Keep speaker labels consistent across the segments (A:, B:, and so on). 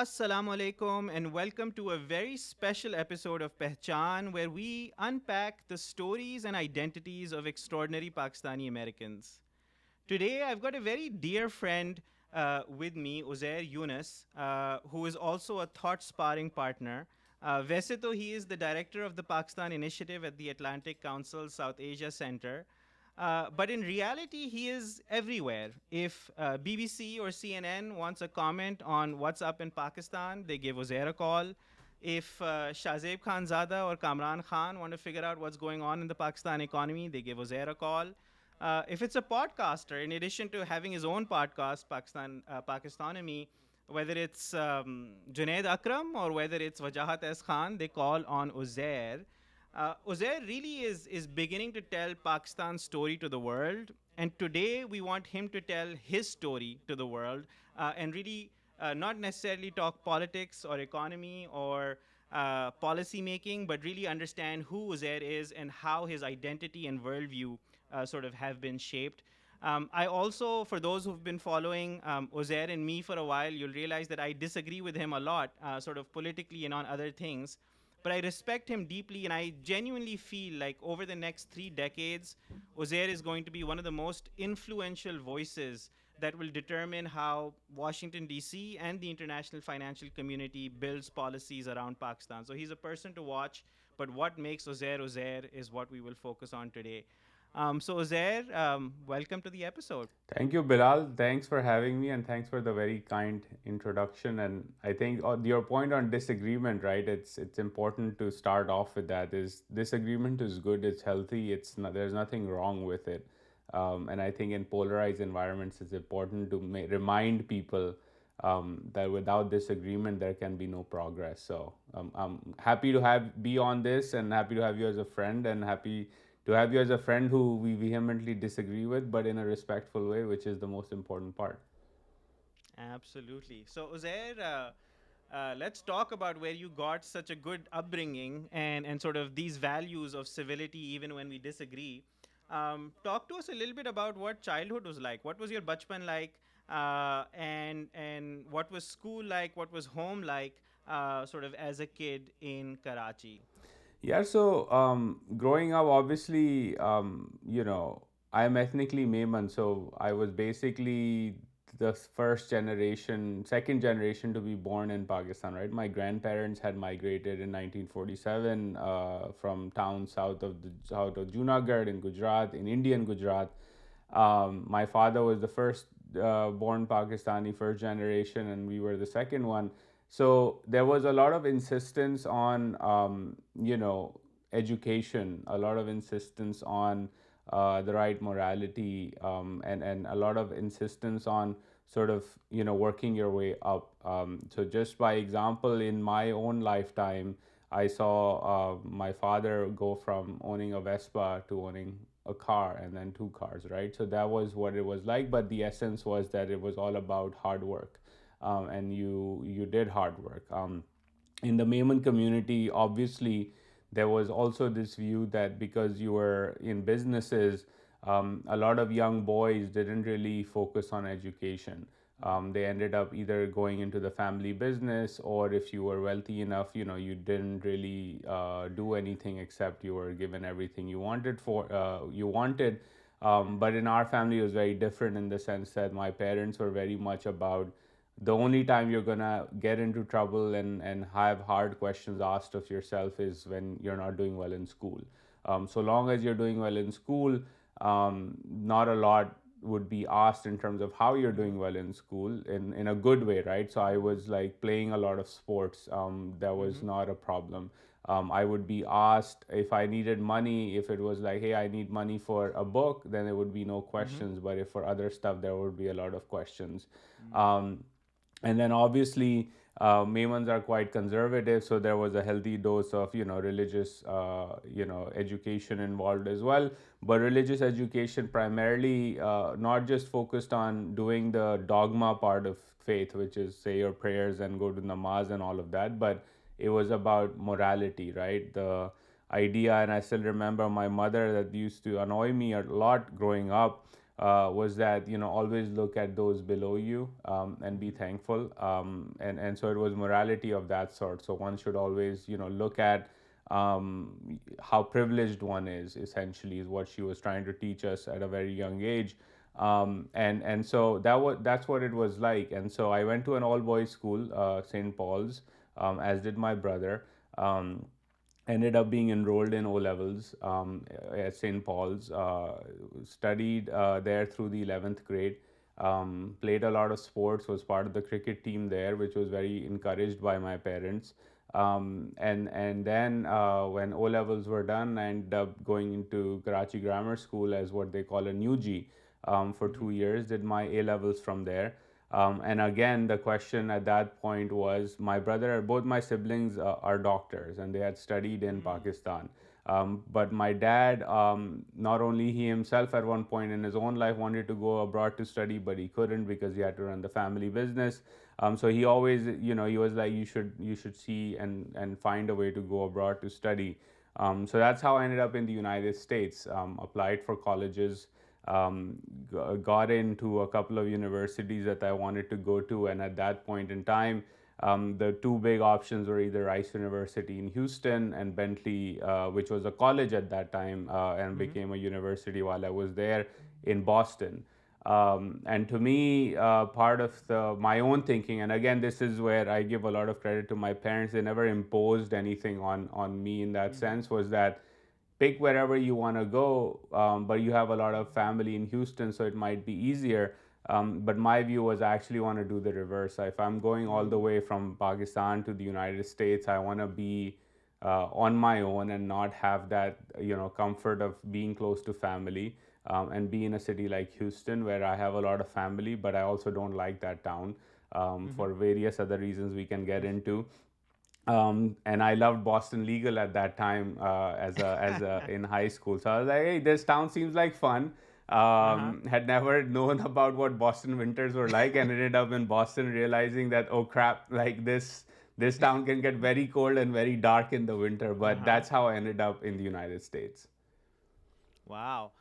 A: Assalamu alaikum and welcome to a very special episode of Pehchaan where we unpack the stories and identities of extraordinary Pakistani Americans. Today I've got a very dear friend with me, Uzair Younus, who is also a thought sparring partner. वैसे तो he is the director of the Pakistan Initiative at the Atlantic Council South Asia Center. But in reality, he is everywhere. If BBC or CNN wants a comment on what's up in Pakistan, they give Uzair a call. If Shahzeb Khanzada or Kamran Khan want to figure out what's going on in the Pakistan economy, they give Uzair a call. If it's a podcaster, in addition to having his own podcast, Pakistanomy, whether it's Junaid Akram or whether it's Wajahat S. Khan, they call on Uzair. Uzair really is beginning to tell Pakistan's story to the world, and today we want him to tell his story to the world and really not necessarily talk politics or economy or policy making, but really understand who Uzair is and how his identity and worldview sort of have been shaped. I also, for those who've been following Uzair and me for a while, you'll realize that I disagree with him a lot, sort of politically and on other things. But I respect him deeply, and I genuinely feel like over the next 3 decades, Uzair is going to be one of the most influential voices that will determine how Washington, D.C. and the international financial community builds policies around Pakistan. So he's a person to watch, but what makes Uzair Uzair is what we will focus on today. So, Uzair, welcome to the episode.
B: Thank you, Bilal. Thanks for having me, and thanks for the very kind introduction. And I think your point on disagreement, right? It's important to start off with that. Is disagreement is good. It's healthy. It's not, there's nothing wrong with it. And I think in polarized environments, it's important to remind people that without disagreement, there can be no progress. So I'm happy to be on this, and happy to have you as a friend, and happy to have you as a friend who we vehemently disagree with, but in a respectful way, which is the most important part.
A: Absolutely. So, Uzair, let's talk about where you got such a good upbringing and sort of these values of civility, even when we disagree. Talk to us a little bit about what childhood was like. What was your bachpan like? And what was school like? What was home like, sort of as a kid in Karachi?
B: Yeah, so growing up, obviously, I'm ethnically Maiman, so I was basically the first generation, second generation to be born in Pakistan, right? My grandparents had migrated in 1947 from towns south of Junagadh in Gujarat, in Indian Gujarat. My father was the first born Pakistani, first generation, and we were the second one. So there was a lot of insistence on, education, a lot of insistence on the right morality, and a lot of insistence on sort of, working your way up. So just by example, in my own lifetime, I saw my father go from owning a Vespa to owning a car and then two cars, right? So that was what it was like. But the essence was that it was all about hard work, and you did hard work. In the Maiman community, obviously, there was also this view that because you were in businesses, a lot of young boys didn't really focus on education. They ended up either going into the family business, or if you were wealthy enough, you didn't really do anything except you were given everything you wanted. But in our family, it was very different in the sense that my parents were very much about the only time you're gonna get into trouble and have hard questions asked of yourself is when you're not doing well in school. So long as you're doing well in school, not a lot would be asked in terms of how you're doing well in school in a good way, right? So I was like playing a lot of sports. That was
A: Mm-hmm.
B: not a problem. I would be asked if I needed money. If it was like, hey, I need money for a book, then there would be no
A: Mm-hmm.
B: questions. But if for other stuff, there would be a lot of questions.
A: Mm-hmm.
B: And then obviously, Maimans are quite conservative, so there was a healthy dose of religious education involved as well. But religious education primarily not just focused on doing the dogma part of faith, which is say your prayers and go to namaz and all of that, but it was about morality, right? The idea, and I still remember my mother that used to annoy me a lot growing up, was that, always look at those below you, and be thankful. And so it was morality of that sort. So one should always, look at how privileged one is, essentially, is what she was trying to teach us at a very young age. And so that's what it was like. And so I went to an all boys school, St. Paul's, as did my brother. Um, Ended up being enrolled in O levels, at St. Paul's. Studied there through the 11th grade. Played a lot of sports. Was part of the cricket team there, which was very encouraged by my parents. And then when O levels were done, I ended up going into Karachi Grammar School as what they call a new G, for
A: Mm-hmm.
B: 2 years. Did my A levels from there. And again, the question at that point was, my brother, both my siblings are doctors, and they had studied in
A: Mm-hmm.
B: Pakistan. But my dad, not only he himself at one point in his own life wanted to go abroad to study, but he couldn't because he had to run the family business. So he always, he was like, you should see and find a way to go abroad to study. So that's how I ended up in the United States. Applied for colleges, got into a couple of universities that I wanted to go to, and at that point in time, the two big options were either Rice University in Houston and Bentley, which was a college at that time, and
A: Mm-hmm.
B: became a university while I was there, in Boston. And to me, part of my own thinking, and again, this is where I give a lot of credit to my parents. They never imposed anything on me in that
A: Mm-hmm.
B: sense. Was that pick wherever you want to go, but you have a lot of family in Houston, so it might be easier. But my view was, I actually want to do the reverse. If I'm going all the
A: Mm-hmm.
B: way from Pakistan to the United States, I want to be on my own and not have that, comfort of being close to family, and be in a city like Houston where I have a lot of family, but I also don't like that town,
A: Mm-hmm.
B: for various other reasons we can get into. And I loved Boston Legal at that time, as a in high school. So I was like, hey, this town seems like fun.
A: Uh-huh.
B: Had never known about what Boston winters were like, and ended up in Boston realizing that, oh crap, like this town can get very cold and very dark in the winter. But
A: Uh-huh.
B: that's how I ended up in the United States.
A: Wow.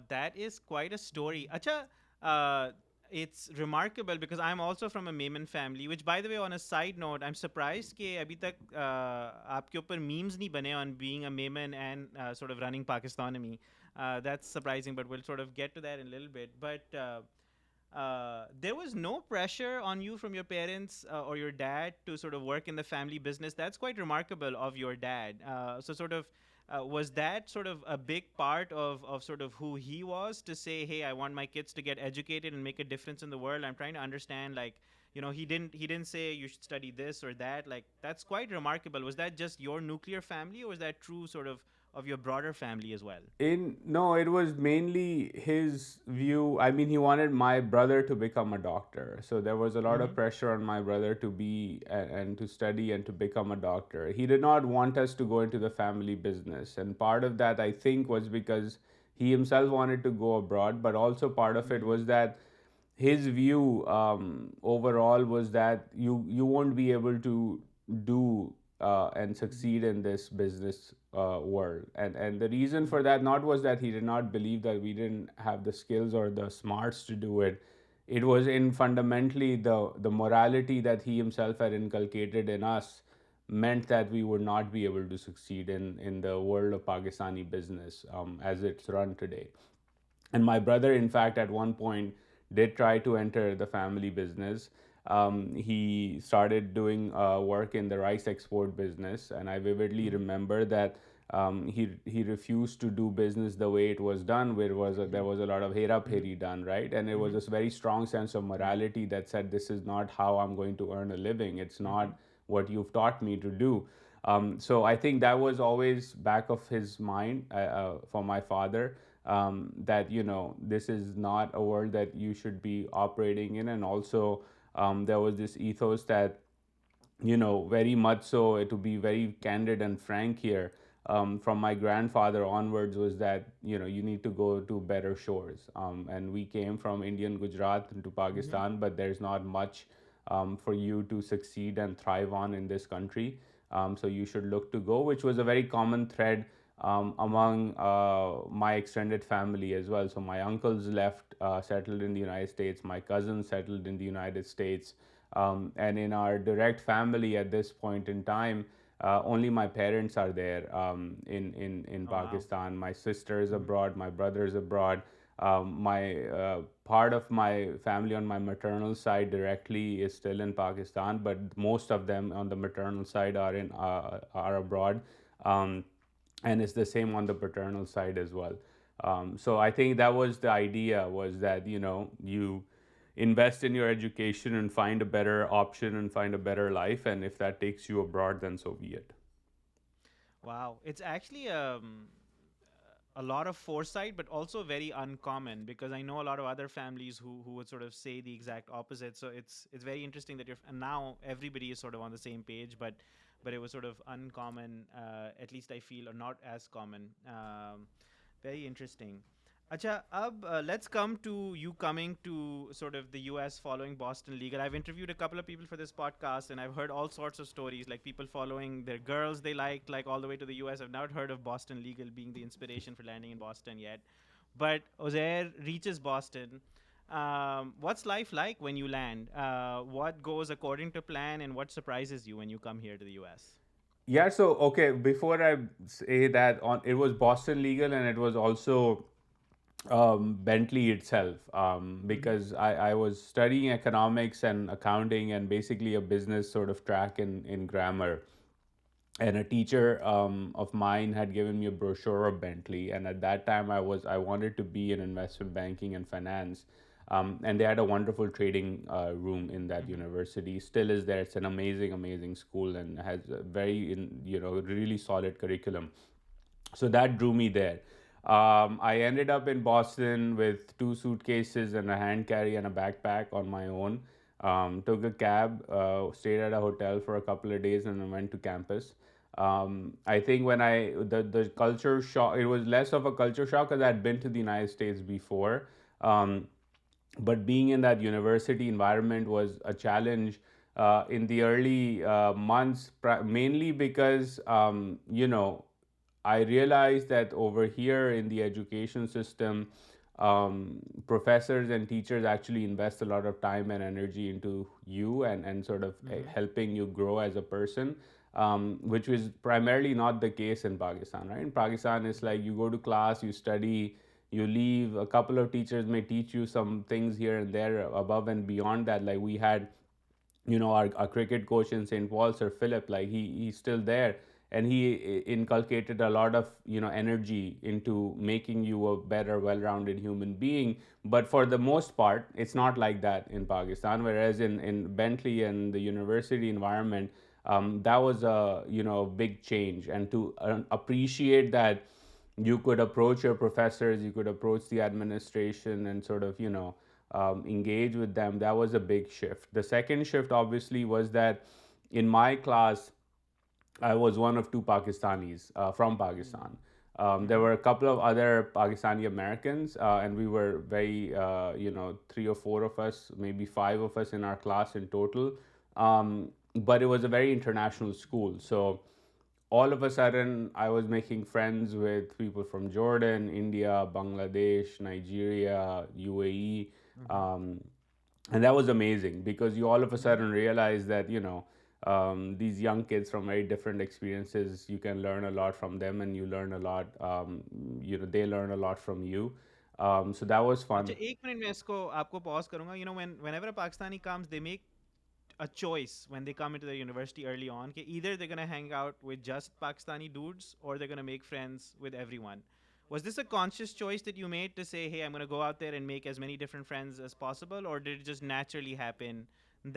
A: That is quite a story. Acha, uh, it's remarkable because I'm also from a Maiman family, which, by the way, on a side note, I'm surprised कि अभी तक आपके ऊपर memes नहीं बने on being a Maiman and sort of running Pakistanomy. That's surprising, but we'll sort of get to that in a little bit. But there was no pressure on you from your parents or your dad to sort of work in the family business. That's quite remarkable of your dad. So, sort of, was that sort of a big part of sort of who he was to say, hey, I want my kids to get educated and make a difference in the world? I'm trying to understand, like, he didn't say you should study this or that. Like, that's quite remarkable. Was that just your nuclear family, or was that true sort of your broader family as well?
B: In No, it was mainly his view. I mean, he wanted my brother to become a doctor, so there was a lot of
A: Mm-hmm.
B: pressure on my brother to be and to study and to become a doctor. He did not want us to go into the family business, and part of that, I think, was because he himself wanted to go abroad, but also part of it
A: Mm-hmm.
B: was that his view, overall, was that you won't be able to do and
A: Mm-hmm.
B: succeed in this business world. And the reason for that, not was that he did not believe that we didn't have the skills or the smarts to do it. It was in fundamentally the morality that he himself had inculcated in us meant that we would not be able to succeed in the world of Pakistani business, as it's run today. And my brother, in fact, at one point did try to enter the family business. He started doing work in the rice export business, and I vividly
A: Mm-hmm.
B: remember that he refused to do business the way it was done, where there was a lot of hera
A: Mm-hmm.
B: pheri done, right? And it was
A: Mm-hmm.
B: this very strong sense of morality that said, this is not how I'm going to earn a living. It's
A: Mm-hmm.
B: not what you've taught me to do. So I think that was always back of his mind, for my father, that this is not a world that you should be operating in. And also, there was this ethos that, very much so, to be very candid and frank here, from my grandfather onwards, was that you need to go to better shores. And we came from Indian Gujarat into
A: Mm-hmm.
B: Pakistan, but there's not much for you to succeed and thrive on in this country. So you should look to go, which was a very common thread among my extended family as well. So my uncles left, settled in the United States. My cousins settled in the United States. And in our direct family at this point in time, only my parents are there in
A: Oh, wow.
B: Pakistan. My sister is
A: Mhm.
B: abroad, my brother is abroad. My part of my family on my maternal side directly is still in Pakistan, but most of them on the maternal side are abroad. Um, and it's the same on the paternal side as well. So I think that was the idea, was that you invest in your education and find a better option and find a better life, and if that takes you abroad, then so be it.
A: Wow, it's actually a lot of foresight, but also very uncommon because I know a lot of other families who would sort of say the exact opposite. So it's very interesting that and now everybody is sort of on the same page, but it was sort of uncommon. At least I feel, or not as common. Very interesting. Acha, let's come to you coming to sort of the US following Boston Legal. I've interviewed a couple of people for this podcast and I've heard all sorts of stories, like people following their girls they liked, like all the way to the US. I've not heard of Boston Legal being the inspiration for landing in Boston yet. But Ozair reaches Boston. What's life like when you land? What goes according to plan and what surprises you when you come here to the US?
B: Yeah, so okay, before I say that, on it was Boston Legal, and it was also Bentley itself,
A: Mm-hmm.
B: because I was studying economics and accounting and basically a business sort of track in grammar. And a teacher of mine had given me a brochure of Bentley, and at that time I wanted to be in investment banking and finance, and they had a wonderful trading room in that
A: Mm-hmm.
B: university. Still is there. It's an amazing school and has a very really solid curriculum. So that drew me there. I ended up in Boston with two suitcases and a hand carry and a backpack on my own. Took a cab, stayed at a hotel for a couple of days, and then went to campus. I think when the culture shock, it was less of a culture shock because I had been to the United States before. Um, but being in that university environment was a challenge in the early months, mainly because I realized that over here in the education system, professors and teachers actually invest a lot of time and energy into you, and sort of
A: Mm-hmm.
B: helping you grow as a person, which was primarily not the case in Pakistan, right? In Pakistan, it's like you go to class, you study, you leave. A couple of teachers may teach you some things here and there above and beyond that. Like we had, our cricket coach in St. Paul, Sir Philip, like he's still there, and he inculcated a lot of energy into making you a better, well-rounded human being. But for the most part, it's not like that in Pakistan. Whereas in Bentley and the university environment, that was a big change, and to appreciate that you could approach your professors, you could approach the administration, and sort of engage with them. That was a big shift. The second shift obviously was that in my class I was one of two Pakistanis from Pakistan. There
A: Mm-hmm.
B: were a couple of other Pakistani Americans, and we were very, three or four of us, maybe five of us in our class in total. But it was a very international school. So all of a sudden, I was making friends with people from Jordan, India, Bangladesh, Nigeria, UAE.
A: Mm-hmm.
B: Um, and that was amazing because you all of a
A: Mm-hmm.
B: sudden realize that these young kids from very different experiences, you can learn a lot from them, and you learn a lot, they learn a lot from you. So that was
A: अच्छा
B: fun.
A: एक minute में इसको आपको pause करूंगा. Whenever a Pakistani comes, they make a choice when they come into the university early on. Okay, either they're gonna hang out with just Pakistani dudes or they're gonna make friends with everyone. Was this a conscious choice that you made to say, "Hey, I'm gonna go out there and make as many different friends as possible," or did it just naturally happen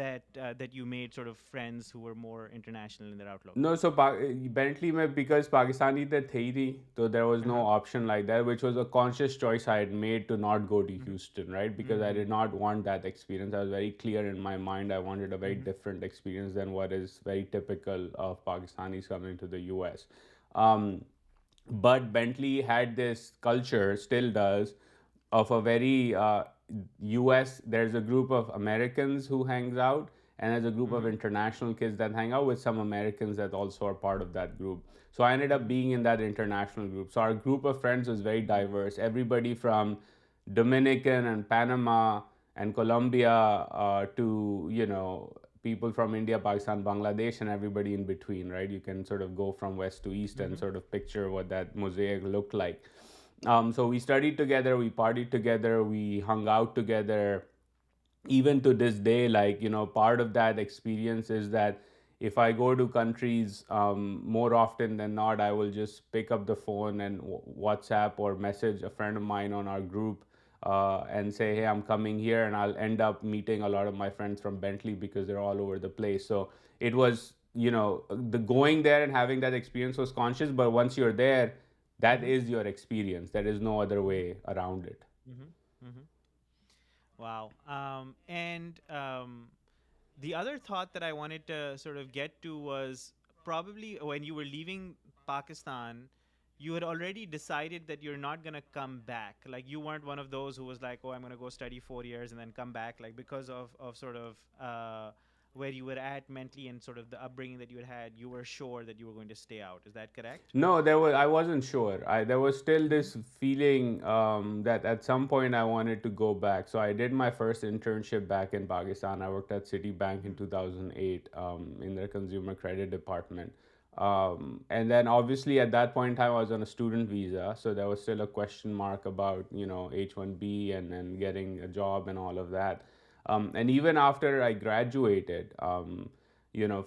A: that you made sort of friends who were more international in their outlook?
B: No, so Bentley mein, because Pakistani the thi, so there was
A: Uh
B: no
A: huh.
B: option like that, which was a conscious choice I had made to not go to
A: Mm-hmm.
B: Houston, right? Because I did
A: Mm-hmm.
B: not want that experience. I was very clear in my mind. I wanted a very
A: Mm-hmm.
B: different experience than what is very typical of Pakistanis coming to the US. Um, but Bentley had this culture, still does, of a very US. There's a group of Americans who hangs out, and there's a group of
A: Mm-hmm.
B: international kids that hang out with some Americans that also are part of that group. So I ended up being in that international group. So our group of friends was very diverse. Everybody from Dominican and Panama and Colombia to, people from India, Pakistan, Bangladesh, and everybody in between, right? You can sort of go from west to east and
A: Mm-hmm.
B: sort of picture what that mosaic looked like. So we studied together, we partied together, we hung out together. Even to this day, like, part of that experience is that if I go to countries, more often than not, I will just pick up the phone and WhatsApp or message a friend of mine on our group, and say, hey, I'm coming here, and I'll end up meeting a lot of my friends from Bentley because they're all over the place. So it was, the going there and having that experience was conscious, but once you're there, that
A: Mm-hmm.
B: is your experience. There is no other way around it.
A: Mm-hmm. Mm-hmm. Wow. And the other thought that I wanted to sort of get to was probably when you were leaving Pakistan, you had already decided that you're not going to come back. Like you weren't one of those who was like, oh, I'm going to go study 4 years and then come back. Like because of sort of where you were at mentally and sort of the upbringing that you had, you were sure that you were going to stay out. Is that correct?
B: No, there was. I wasn't sure. There was still
A: Mm-hmm.
B: this feeling that at some point I wanted to go back. So I did my first internship back in Pakistan. I worked at Citibank in
A: Mm-hmm.
B: 2008 in their consumer credit department. And then obviously at that point in time I was on a student visa, so there was still a question mark about H1B and getting a job and all of that. And even after I graduated,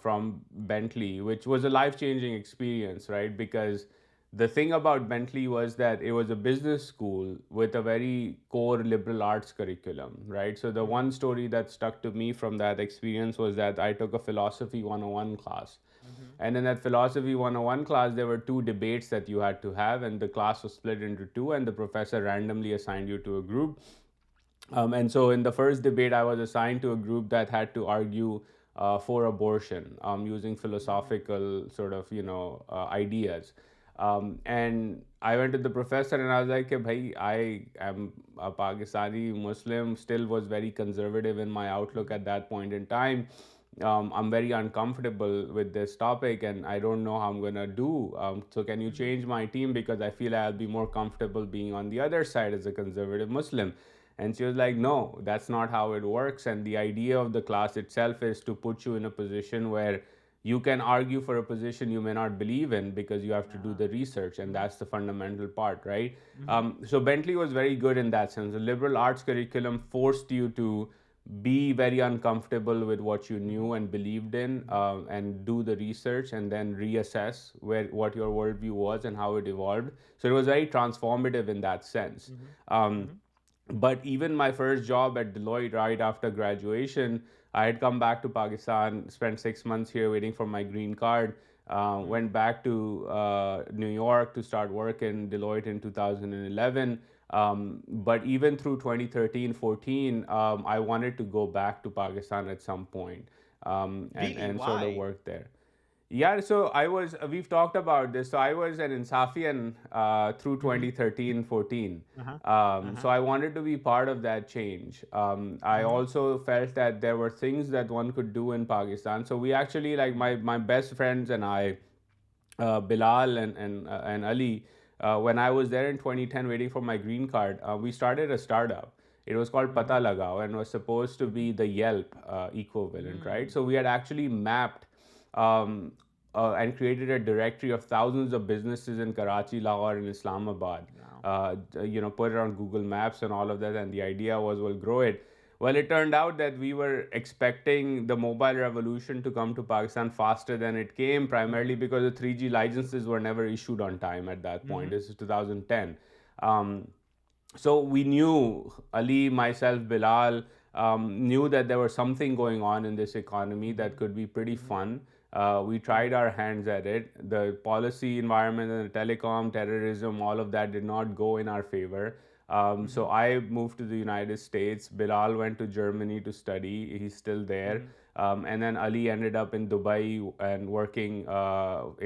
B: from Bentley, which was a life changing experience, right? Because the thing about Bentley was that it was a business school with a very core liberal arts curriculum, right? So the
A: Mm-hmm.
B: one story that stuck to me from that experience was that I took a philosophy 101 class.
A: Mm-hmm.
B: And in that philosophy 101 class, there were two debates that you had to have, and the class was split into two, and the professor randomly assigned you to a group. And so in the first debate, I was assigned to a group that had to argue for abortion using philosophical sort of, ideas. And I went to the professor and I was like, hey, bhai, I am a Pakistani Muslim, still was very conservative in my outlook at that point in time. I'm very uncomfortable with this topic and I don't know how I'm going to do. So, can you
A: Mm-hmm.
B: change my team? Because I feel I'll be more comfortable being on the other side as a conservative Muslim. And she was like, no, that's not how it works. And the idea of the class itself is to put you in a position where you can argue for a position you may not believe in because you have to do
A: Uh-huh.
B: the research. And
A: Mm-hmm.
B: that's the fundamental part, right?
A: Mm-hmm.
B: So Bentley was very good in that sense. The liberal arts curriculum forced you to be very uncomfortable with what you
A: Mm-hmm.
B: knew and believed in,
A: Mm-hmm.
B: and do the research and then reassess what your worldview was and how it evolved. So it was very transformative in that sense.
A: Mm-hmm.
B: Um,
A: Mm-hmm.
B: but even my first job at Deloitte right after graduation, I had come back to Pakistan, spent 6 months here waiting for my green card.
A: Mm-hmm.
B: Went back to New York to start work in Deloitte in 2011. But even through 2013, 14, I wanted to go back to Pakistan at some point,
A: Really?
B: and sort of
A: Why?
B: work there. Yeah, so we've talked about this. So I was an Insafian through
A: Mm-hmm.
B: 2013, 14.
A: Uh-huh.
B: So
A: Uh-huh.
B: I wanted to be part of that change. I
A: Mm-hmm.
B: also felt that there were things that one could do in Pakistan. So we actually, like my best friends and I, Bilal and Ali, when I was there in 2010 waiting for my green card, we started a startup. It was called Pata
A: Mm-hmm.
B: Lagao and was supposed to
A: Mm-hmm.
B: be the Yelp equivalent, right?
A: Mm.
B: So we had actually mapped um, and created a directory of thousands of businesses in Karachi, Lahore, and Islamabad.
A: Wow.
B: Put it on Google Maps and all of that, and the idea was we'll grow it. Well, it turned out that we were expecting the mobile revolution to come to Pakistan faster than it came, primarily
A: Mm-hmm.
B: because the 3G licenses were never issued on time at that point.
A: Mm-hmm.
B: This is 2010. Um, so we knew, Ali, myself, Bilal, knew that there was something going on in this economy
A: Mm-hmm.
B: that could be pretty
A: Mm-hmm.
B: fun. We
A: Mm-hmm.
B: tried our hands at it. The policy environment and the telecom, terrorism, all of that did not go in our favor.
A: Mm-hmm.
B: So I moved to the United States. Bilal went to Germany to study. He's still there.
A: Mm-hmm.
B: And then Ali ended up in Dubai and working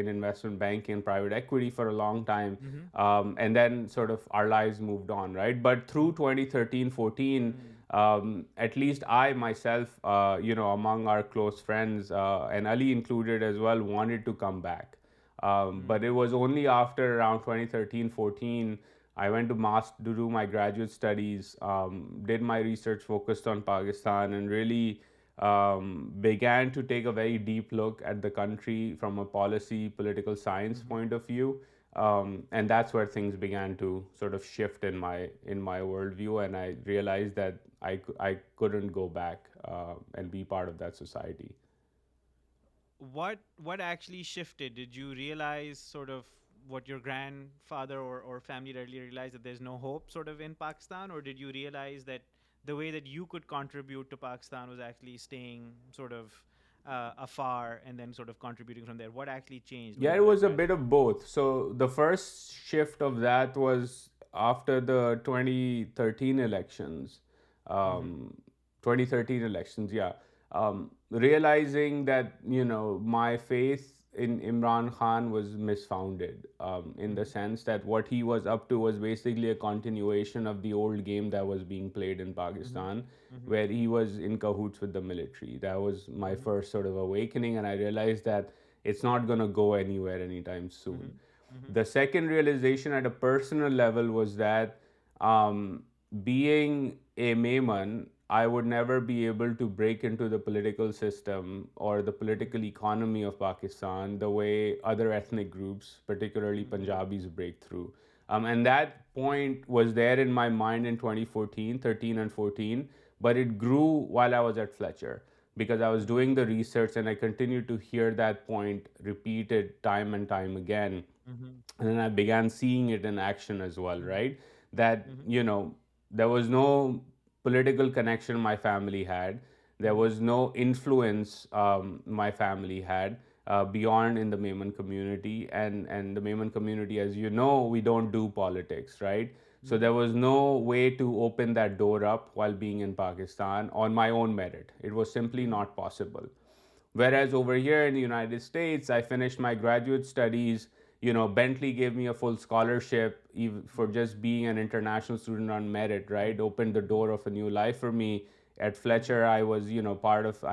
B: in investment banking and private equity for a long time.
A: Mm-hmm.
B: And then sort of our lives moved on, right? But through 2013, 14, At least I myself, among our close friends, and Ali included as well, wanted to come back. But it was only after around 2013, 14, I went to to do my graduate studies, did my research focused on Pakistan, and really began to take a very deep look at the country from a policy, political science point of view. And that's where things began to sort of shift in my worldview, and I realized that I couldn't go back and be part of that society.
A: What actually shifted? Did you realize sort of what your grandfather or family earlier realized, that there's no hope sort of in Pakistan, or did you realize that the way that you could contribute to Pakistan was actually staying sort of afar and then sort of contributing from there? What actually changed when
B: Yeah,
A: you
B: it
A: left
B: was a bit
A: graduate
B: of
A: school?
B: both. So the first shift of that was after the 2013 elections.
A: Mm-hmm.
B: Um, 2013 elections, yeah. Realizing that, my faith in Imran Khan was misfounded, in the
A: Mm-hmm.
B: sense that what he was up to was basically a continuation of the old game that was being played in
A: Mm-hmm.
B: Pakistan,
A: Mm-hmm.
B: where he was in cahoots with the military. That was my
A: Mm-hmm.
B: first sort of awakening, and I realized that it's not going to go anywhere anytime
A: Mm-hmm.
B: soon.
A: Mm-hmm.
B: The second realization at a personal level was that, um, being a Maiman, I would never be able to break into the political system or the political economy of Pakistan the way other ethnic groups, particularly
A: Mm-hmm.
B: Punjabis, break through. And that point was there in my mind in 2014, 13, and 14, but it grew while I was at Fletcher because I was doing the research and I continued to hear that point repeated time and time again.
A: Mm-hmm.
B: And then I began seeing it in action as well,
A: Mm-hmm.
B: right? That,
A: Mm-hmm.
B: there was no political connection my family had. There
A: Mm-hmm.
B: was no influence my family had beyond in the Maiman community. And the Maiman community, as you know, we don't do politics, right? So
A: Mm-hmm.
B: there was no way to open that door up while being in Pakistan on my own merit. It was simply
A: Mm-hmm.
B: not possible. Whereas over here in the United States, I finished my graduate studies. Bentley gave me a full scholarship for just being an international student on merit, right? Opened the door of a new life for me. At
A: Mm-hmm.
B: Fletcher, I was,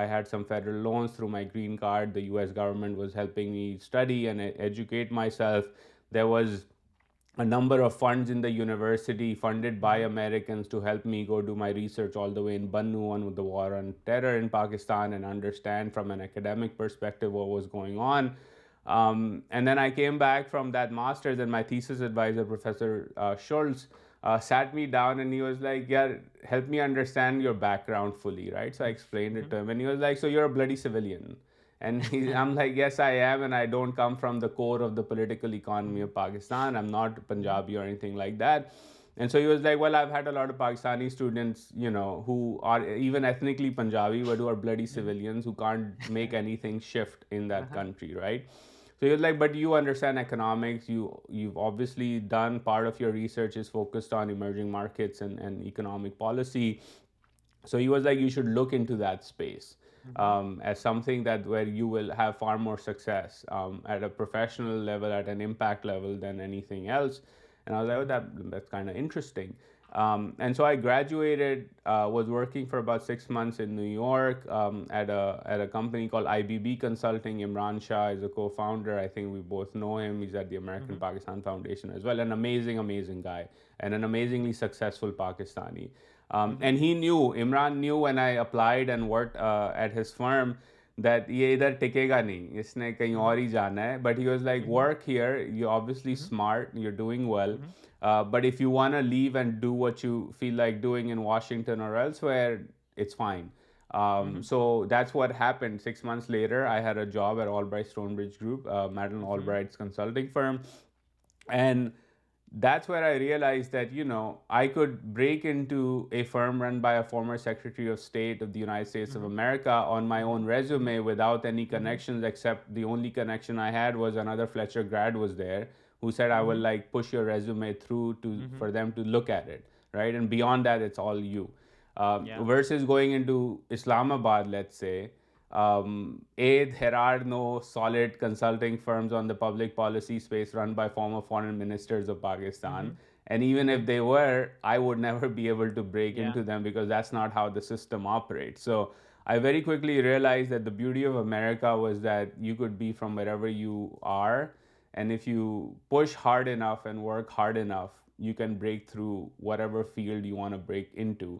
B: I had some federal loans through my green card. The US government was helping me study and educate myself. There was a number of funds in the university funded by
A: Mm-hmm.
B: Americans to help me go do my research all the way in Bannu on the war on terror in Pakistan and understand from an academic perspective what was going on. And then I came back from that master's, and my thesis advisor, Professor Schultz, sat me down and he was like, "Yeah, help me understand your background fully," right? So I explained it
A: Mm-hmm.
B: to him, and he was like, "So you're a bloody civilian." And I'm like, yes, I am, and I don't come from the core of the political economy
A: Mm-hmm.
B: of Pakistan. I'm not
A: Mm-hmm.
B: Punjabi or anything like that. And so he was like, well, I've had a lot of Pakistani students, who are even ethnically Punjabi, but who are bloody
A: Mm-hmm.
B: civilians who can't make anything shift in that
A: Uh-huh.
B: country, right? So he was like, but you understand economics. You've obviously done part of your research is focused on emerging markets and economic policy. So he was like, you should look into that space
A: Mm-hmm.
B: as something that where you will have far more success at a professional level, at an impact level than anything else. And I was like, oh,
A: Mm-hmm.
B: that's kind of interesting. And so I graduated, was working for about 6 months in New York at a company called IBB Consulting. Imran Shah is a co-founder. I think we both know him. He's at the American
A: Mm-hmm.
B: Pakistan Foundation as well. An amazing, amazing guy and an amazingly successful Pakistani.
A: Mm-hmm.
B: And Imran knew when I applied and worked at his firm that ये इधर टिकेगा नहीं, इसने कहीं
A: Mm-hmm.
B: और ही जाना है. But he was like,
A: Mm-hmm.
B: work here, you're obviously
A: Mm-hmm.
B: smart, you're doing well.
A: Mm-hmm.
B: But if you want to leave and do what you feel like doing in Washington or elsewhere, it's fine.
A: Mm-hmm.
B: So that's what happened. 6 months later, I had a job at Albright Stonebridge Group, Madeline
A: Mm-hmm.
B: Albright's consulting firm. And that's where I realized that, I could break into a firm run by a former Secretary of State of the United States of
A: Mm-hmm.
B: America on my
A: Mm-hmm.
B: own resume without any
A: Mm-hmm.
B: connections, except the only connection I had was another Fletcher grad was there who said, I will
A: Mm-hmm.
B: like push your resume through to
A: Mm-hmm.
B: for them to look at it, right? And beyond that, it's all you.
A: Yeah.
B: Versus going into Islamabad, let's say, There are no solid consulting firms on the public policy space run by former foreign ministers of Pakistan.
A: Mm-hmm.
B: And even
A: Mm-hmm.
B: if they were, I would never be able to break
A: Yeah.
B: into them because that's not how the system operates. So I very quickly realized that the beauty of America was that you could be from wherever you are. And if you push hard enough and work hard enough, you can break through whatever field you want to break into.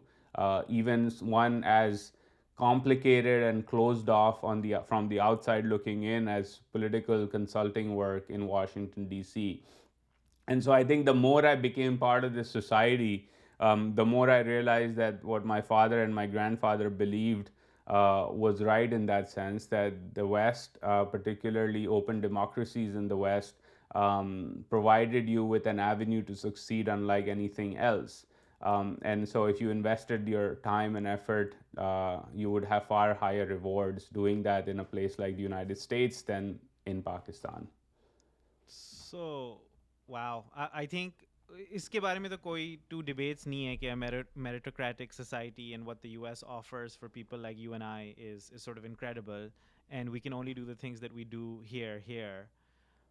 B: Even one as complicated and closed off on the from the outside looking in as political consulting work in Washington D.C. And so I think the more I became part of this society, the more I realized that what my father and my grandfather believed was right in that sense, that the West, particularly open democracies in the West, provided you with an avenue to succeed unlike anything else. And so, if you invested your time and effort, you would have far higher rewards doing that in a place like the United States than in Pakistan.
A: So, wow. I think इसके बारे में तो कोई two debates नहीं है कि a meritocratic society and what the US offers for people like you and I is sort of incredible, and we can only do the things that we do here.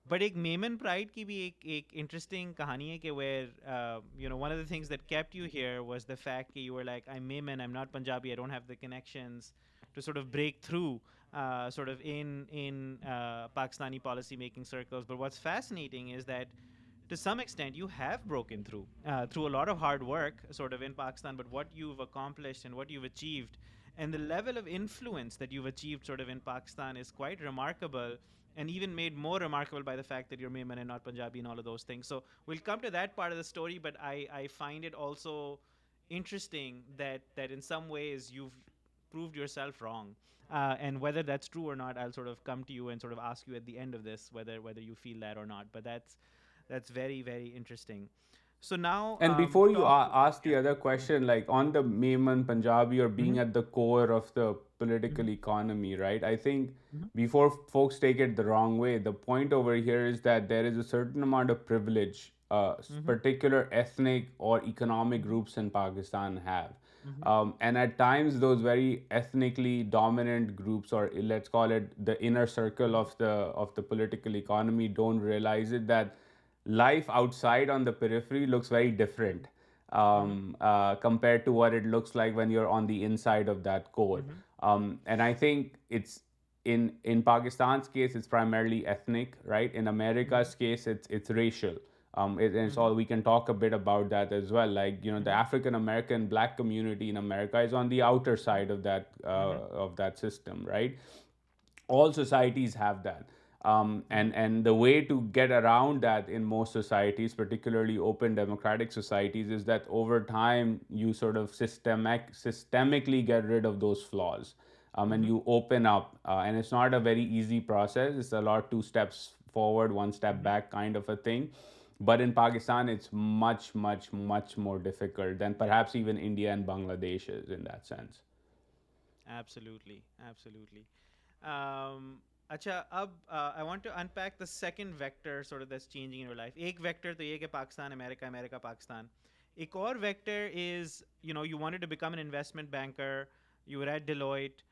A: But एक Memon pride की भी एक interesting कहानी है कि where you know one of the things that kept you here was the fact that you were like, I'm Memon, I'm not Punjabi, I don't have the connections to sort of break through sort of in Pakistani policy making circles. But what's fascinating is that to some extent you have broken through a lot of hard work sort of in Pakistan, but what you've accomplished and what you've achieved and the level of influence that you've achieved sort of in Pakistan is quite remarkable, and even made more remarkable by the fact that you're Memon and not Punjabi and all of those things. So we'll come to that part of the story, but I find it also interesting that in some ways you've proved yourself wrong. And whether that's true or not, I'll sort of come to you and sort of ask you at the end of this whether you feel that or not. But that's very very interesting. So now,
B: And before you
A: talk.
B: ask
A: Yeah.
B: the other question, like on the Maiman Punjabi or being
A: Mm-hmm.
B: at the core of the
A: Mm-hmm.
B: political economy, right? I think
A: Mm-hmm.
B: before folks take it the wrong way, the point over here is that there is a certain amount of privilege
A: Mm-hmm.
B: particular ethnic or economic
A: Mm-hmm.
B: groups in Pakistan have.
A: Mm-hmm.
B: And at times, those very ethnically dominant groups, or let's call it the inner circle of the political economy, don't realize it that life outside on the periphery looks very different
A: Mm-hmm.
B: compared to what it looks like when you're on the inside of that core.
A: Mm-hmm.
B: And I think it's in Pakistan's case, it's primarily ethnic, right? In
A: Mm-hmm.
B: America's case, it's racial. And it's
A: Mm-hmm.
B: all we can talk a bit about that as well. Like the
A: Mm-hmm.
B: African American Black community in America is on the outer side
A: Mm-hmm.
B: of that system, right? All societies have that.
A: Mm-hmm.
B: And the way to get around that in most societies, particularly open democratic societies, is that over time you sort of systemically get rid of those flaws, and
A: Mm-hmm.
B: you open up. And it's not a very easy process. It's a lot two steps forward, one step
A: Mm-hmm.
B: back kind of a thing. But in Pakistan, it's much, much, much more difficult than perhaps even India and Bangladesh is in that sense.
A: Absolutely, absolutely. Um, अच्छा अब I want to unpack the second vector sort of that's changing in your life. एक vector तो ये कि Pakistan America America Pakistan. एक और vector is you wanted to become an investment banker. You were at Deloitte.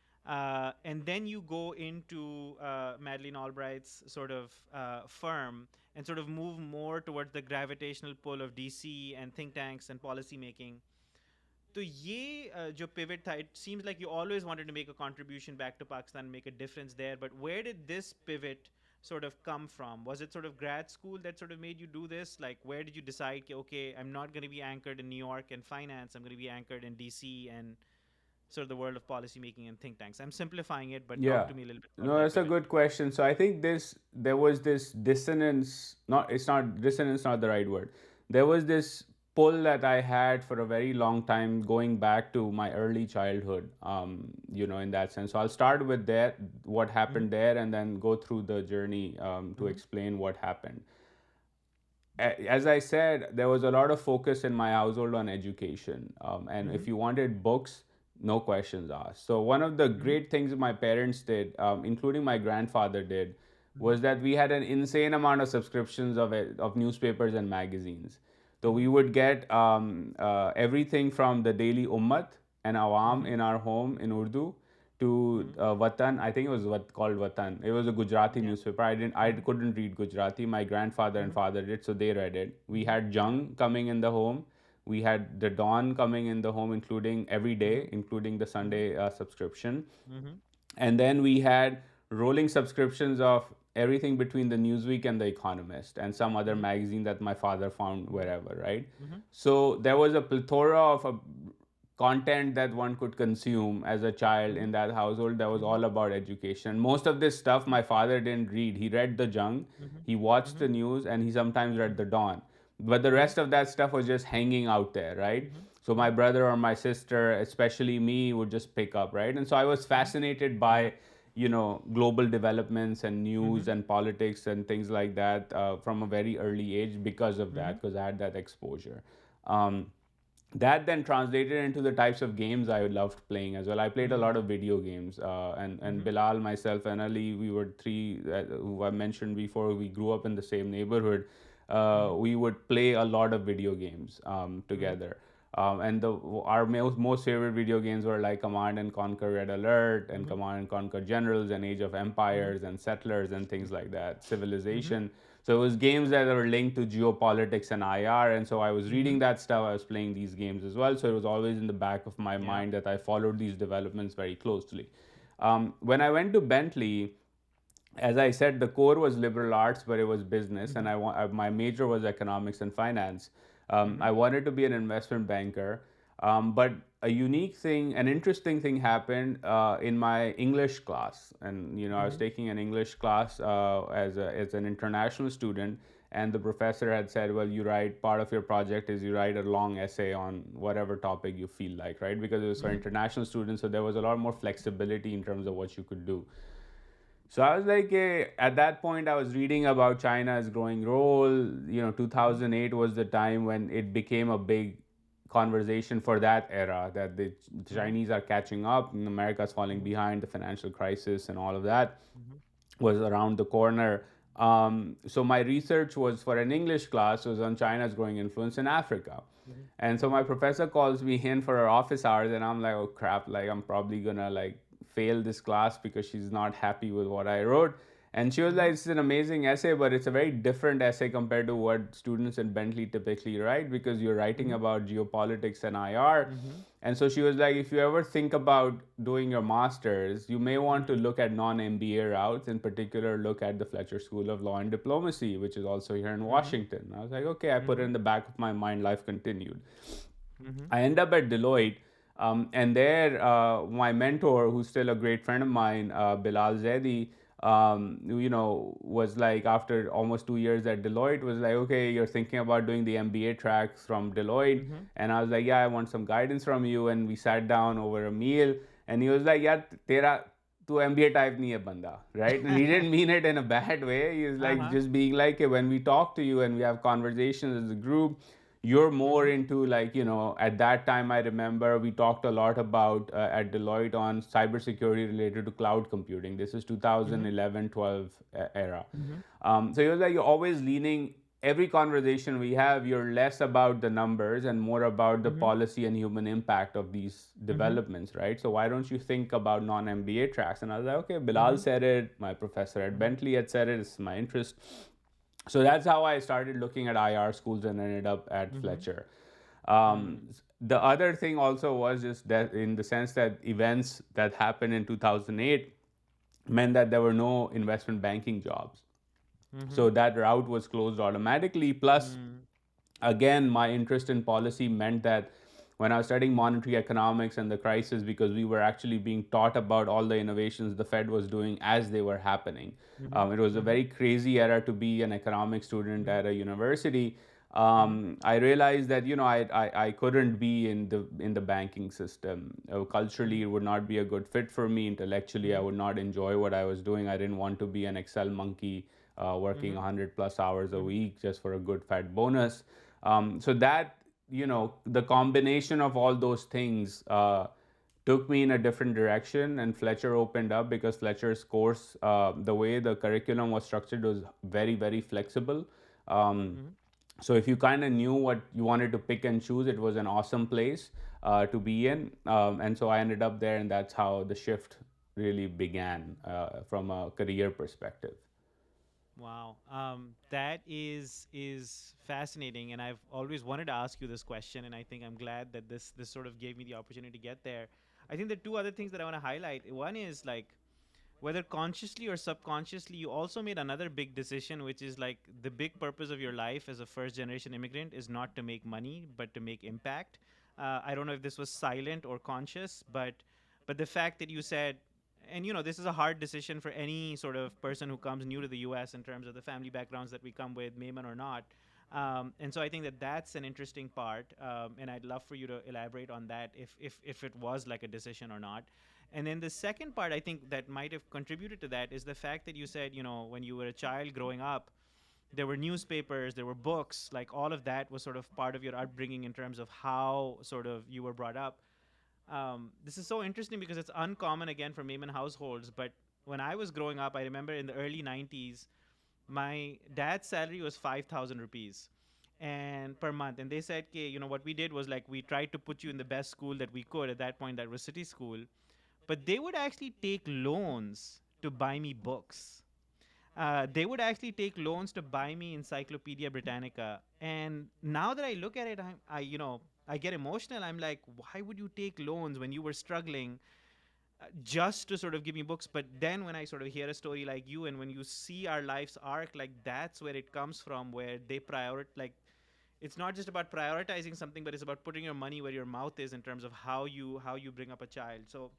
A: And then you go into Madeleine Albright's sort of firm and sort of move more towards the gravitational pull of DC and think tanks and policy making. तो ये जो pivot था, it seems like you always wanted to make a contribution back to Pakistan, make a difference there. But where did this pivot sort of come from? Was it sort of grad school that sort of made you do this? Like, where did you decide, okay, I'm not going to be anchored in New York and finance, I'm going to be anchored in DC and sort of the world of policy making and think tanks? I'm simplifying it, but talk
B: Yeah.
A: to me a little bit about
B: No,
A: that
B: that's a
A: pivot.
B: good question. So I think there was this dissonance, not it's not dissonance, not the right word. There was this pull that I had for a very long time going back to my early childhood, in that sense. So I'll start with that, what
A: Mm-hmm.
B: happened there, and then go through the journey to
A: Mm-hmm.
B: explain what happened. As I said, there was a lot of focus in my household on education. And
A: Mm-hmm.
B: if you wanted books, no questions asked. So, one of the
A: Mm-hmm.
B: great things my parents did, including my grandfather did,
A: Mm-hmm.
B: was that we had an insane amount of subscriptions of newspapers and magazines. So, we would get everything from the Daily Ummat and Awam
A: Mm-hmm.
B: in our home in Urdu to Watan. I think it was what called Watan. It was a Gujarati
A: Yeah.
B: newspaper. I
A: Mhm.
B: couldn't read Gujarati. My grandfather and
A: Mhm.
B: father did, so they read it. We
A: Mhm.
B: had
A: Yeah.
B: Jung coming in the home. We had the Dawn coming in the home, including every
A: Mhm.
B: day, including the
A: Mhm.
B: Sunday subscription.
A: Mhm.
B: And then we had rolling subscriptions of everything between the Newsweek and the Economist and some other
A: Mhm.
B: magazine that my father found
A: Mhm.
B: wherever, right?
A: Mhm.
B: So there was a plethora of content that one could consume as a child in
A: Mhm.
B: that household that was
A: Mhm.
B: all about education. Most of this stuff my father didn't read. He read the Jung,
A: Mhm.
B: he watched the
A: Mhm.
B: news, and he sometimes read
A: Mhm.
B: the Dawn. But the
A: Mhm.
B: rest of that stuff was just hanging out there, right?
A: Mhm.
B: So my
A: Mhm.
B: brother or my sister, especially me, would just pick up, right? And so I was
A: Mhm.
B: fascinated
A: Yeah.
B: by global developments and news
A: Mhm.
B: and politics and things like that from a very early age because of that,
A: Mhm.
B: because I had that exposure. um, that then translated into the types of games I loved playing as well. I played a lot of
A: Mm.
B: video games, and
A: Mhm.
B: Bilal, myself, and Ali, we were three who I mentioned before. We grew up in the same neighborhood.
A: Mhm.
B: We would play a lot of video games
A: Mhm.
B: together. And our most favorite video games were like Command and Conquer Red Alert and
A: Mhm.
B: Command and Conquer Generals and Age of
A: Mhm.
B: Empires and Settlers and things like that,
A: Mhm.
B: Civilization. So it was games that were linked to geopolitics and IR. And so I was reading
A: Mhm.
B: that stuff. I was playing these games as well. So it was always in the back of my
A: Yeah.
B: mind that I followed these developments very closely. When I went to Bentley, as I said, the core was liberal arts, but it was business, and
A: Mhm.
B: my major was economics and finance. I
A: Mhm.
B: wanted to be an investment banker, but a unique thing, an interesting thing happened in my English class, and I was
A: Mhm.
B: taking an English class as an international student, and the professor had said, well, you write part of your project is you write a long essay on whatever topic you feel like, right? Because it was for
A: Mhm.
B: international students, so there was a lot more flexibility in terms of what you could do. So I was like, at that point, I was reading about China's growing role.
A: Mhm.
B: 2008 was the time when it became a big conversation for that era that the
A: Mhm.
B: Chinese are catching up and America's falling
A: Mhm.
B: behind, the financial crisis and all of that
A: Mhm.
B: was around the corner. So my research was for an English class was on China's growing influence in Africa.
A: Mhm.
B: And so my
A: Mhm.
B: professor calls me in for her office hours, and I'm like, oh crap, like I'm probably gonna like fail this class because she's not happy with what I wrote. And she was like,
A: Mhm.
B: it's an amazing essay, but it's a very different essay compared to what students at Bentley typically write because you're writing
A: Mhm.
B: about geopolitics and IR.
A: Mhm.
B: And so she was like, if you ever think about doing your master's, you may want to
A: Mhm.
B: look at non MBA routes, in particular, look at the Fletcher School of Law and Diplomacy, which is also here in
A: Mhm.
B: Washington. I was like, okay, I put it
A: Mhm.
B: in the back of my mind, life continued.
A: Mhm.
B: I end up at Deloitte, and there, my mentor, who's still a great friend of mine, Bilal Zaidi, was like after almost 2 years at Deloitte, was like, okay, you're thinking about doing the MBA tracks from Deloitte,
A: Mhm.
B: and I was like, yeah, I want some guidance from you, and we sat down over a meal, and he was like, yeah, tera तू MBA type नहीं है बंदा, right? And he didn't mean it in a bad way. He was like
A: Uh-huh.
B: just being like, hey, when we talk to you and we have conversations as a group, you're more
A: Mhm.
B: into like at that time I remember we talked a lot about at Deloitte on cybersecurity related to cloud computing. This is
A: Mhm.
B: 2011 12 era.
A: Mhm.
B: So it was like you're always leaning. Every conversation we have, you're less about the numbers and more about the
A: Mhm.
B: policy and human impact of these
A: Mhm.
B: developments, right? So why don't you think about non-MBA tracks? And I was like, okay, Bilal
A: Mhm.
B: said it, my professor at
A: Mhm.
B: Bentley had said it, it's my interest. So that's how I started looking at IR schools and ended up at
A: Mhm.
B: Fletcher. Um,
A: Mm.
B: the other thing also was just that in the sense that events that happened in 2008 meant that there were no investment banking jobs. So
A: Mhm.
B: that route was closed automatically. Plus,
A: Mm.
B: again, my interest in policy meant that when I was studying monetary economics and the crisis, because we were actually being taught about all the innovations the Fed was doing as they were happening.
A: Mhm.
B: It was a
A: Mhm.
B: very crazy era to be an economic student
A: Mhm.
B: at a university.
A: Mhm.
B: I realized that I couldn't be in the banking system. Culturally,
A: Mhm.
B: it would not be a good fit for me. Intellectually, I
A: Mhm.
B: would not enjoy what I was doing. I didn't want to be an Excel monkey working
A: Mhm.
B: 100 plus hours a
A: Mhm.
B: week just for a good fat bonus. So that the combination of all those things took me in a different direction, and Fletcher opened up because Fletcher's course, the way the curriculum was structured, was very very flexible. Um,
A: Mhm.
B: so if you kind of knew what you wanted to pick and choose, it was an awesome place to be in. And so I ended up there, and that's how the shift really began from a career perspective.
A: Wow, that is fascinating, and I've always wanted to ask you this question, and I think I'm glad that this sort of gave me the opportunity to get there. I think the two other things that I want to highlight. One is like whether consciously or subconsciously, you also made another big decision, which is like the big purpose of your life as a first generation immigrant is not to make money, but to make impact. I don't know if this was silent or conscious, but the fact that you said, and this is a hard decision for any sort of person who comes new to the U.S. in terms of the family backgrounds that we come with, Mayman or not. And so I think that that's an interesting part, and I'd love for you to elaborate on that if it was like a decision or not. And then the second part I think that might have contributed to that is the fact that you said, when you were a child growing up, there were newspapers, there were books, like all of that was sort of part of your upbringing in terms of how sort of you were brought up. This is so interesting because it's uncommon again for Mayman households. But when I was growing up, I remember in the early 90s, my dad's salary was 5,000 rupees and per month. And they said, okay, what we did was like we tried to put you in the best school that we could. At that point, that was city school, but they would actually take loans to buy me books. They would actually take loans to buy me Encyclopedia Britannica. And now that I look at it, I get emotional. I'm like, why would you take loans when you were struggling just to sort of give me books? But then when I sort of hear a story like you, and when you see our life's arc, like that's where it comes from, where they prioritize, like it's not just about prioritizing something, but it's about putting your money where your mouth is in terms of how you bring up a child. So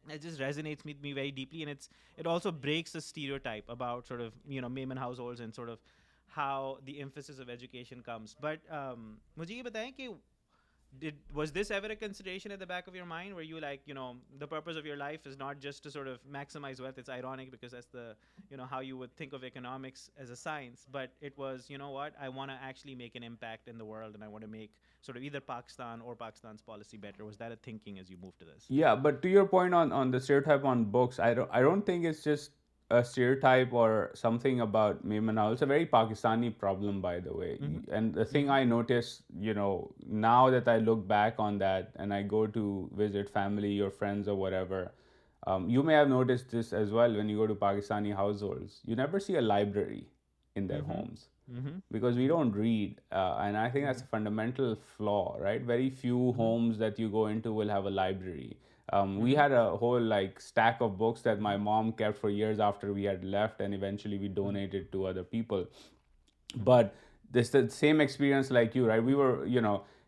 A: it just resonates with me very deeply, and it also breaks the stereotype about sort of Mayman households and sort of how the emphasis of education comes. But मुझे ये बताएं कि was this ever a consideration at the back of your mind? Were you like, the purpose of your life is not just to sort of maximize wealth? It's ironic because that's the how you would think of economics as a science, but it was, what, I want to actually make an impact in the world, and I want to make sort of either Pakistan or Pakistan's policy better. Was that a thinking as you moved to this?
B: Yeah, but to your point on the stereotype on books, I don't think it's just a stereotype or something about Maimanal. It's a very Pakistani problem, by the way.
A: Mm-hmm.
B: And the thing
A: Mm-hmm.
B: I notice, now that I look back on that and I go to visit family or friends or whatever, you may have noticed this as well when you go to Pakistani households. You never see a library in their
A: Mm-hmm.
B: homes
A: Mm-hmm.
B: because we don't read, and I think that's
A: Mm-hmm.
B: a fundamental flaw, right? Very few
A: Mm-hmm.
B: homes that you go into will have a library. We
A: Mm-hmm.
B: had a whole like stack of books that my mom kept for years after we had left, and eventually we
A: Mm-hmm.
B: donated to other people.
A: Mm-hmm.
B: But this the same experience like you, right? We were,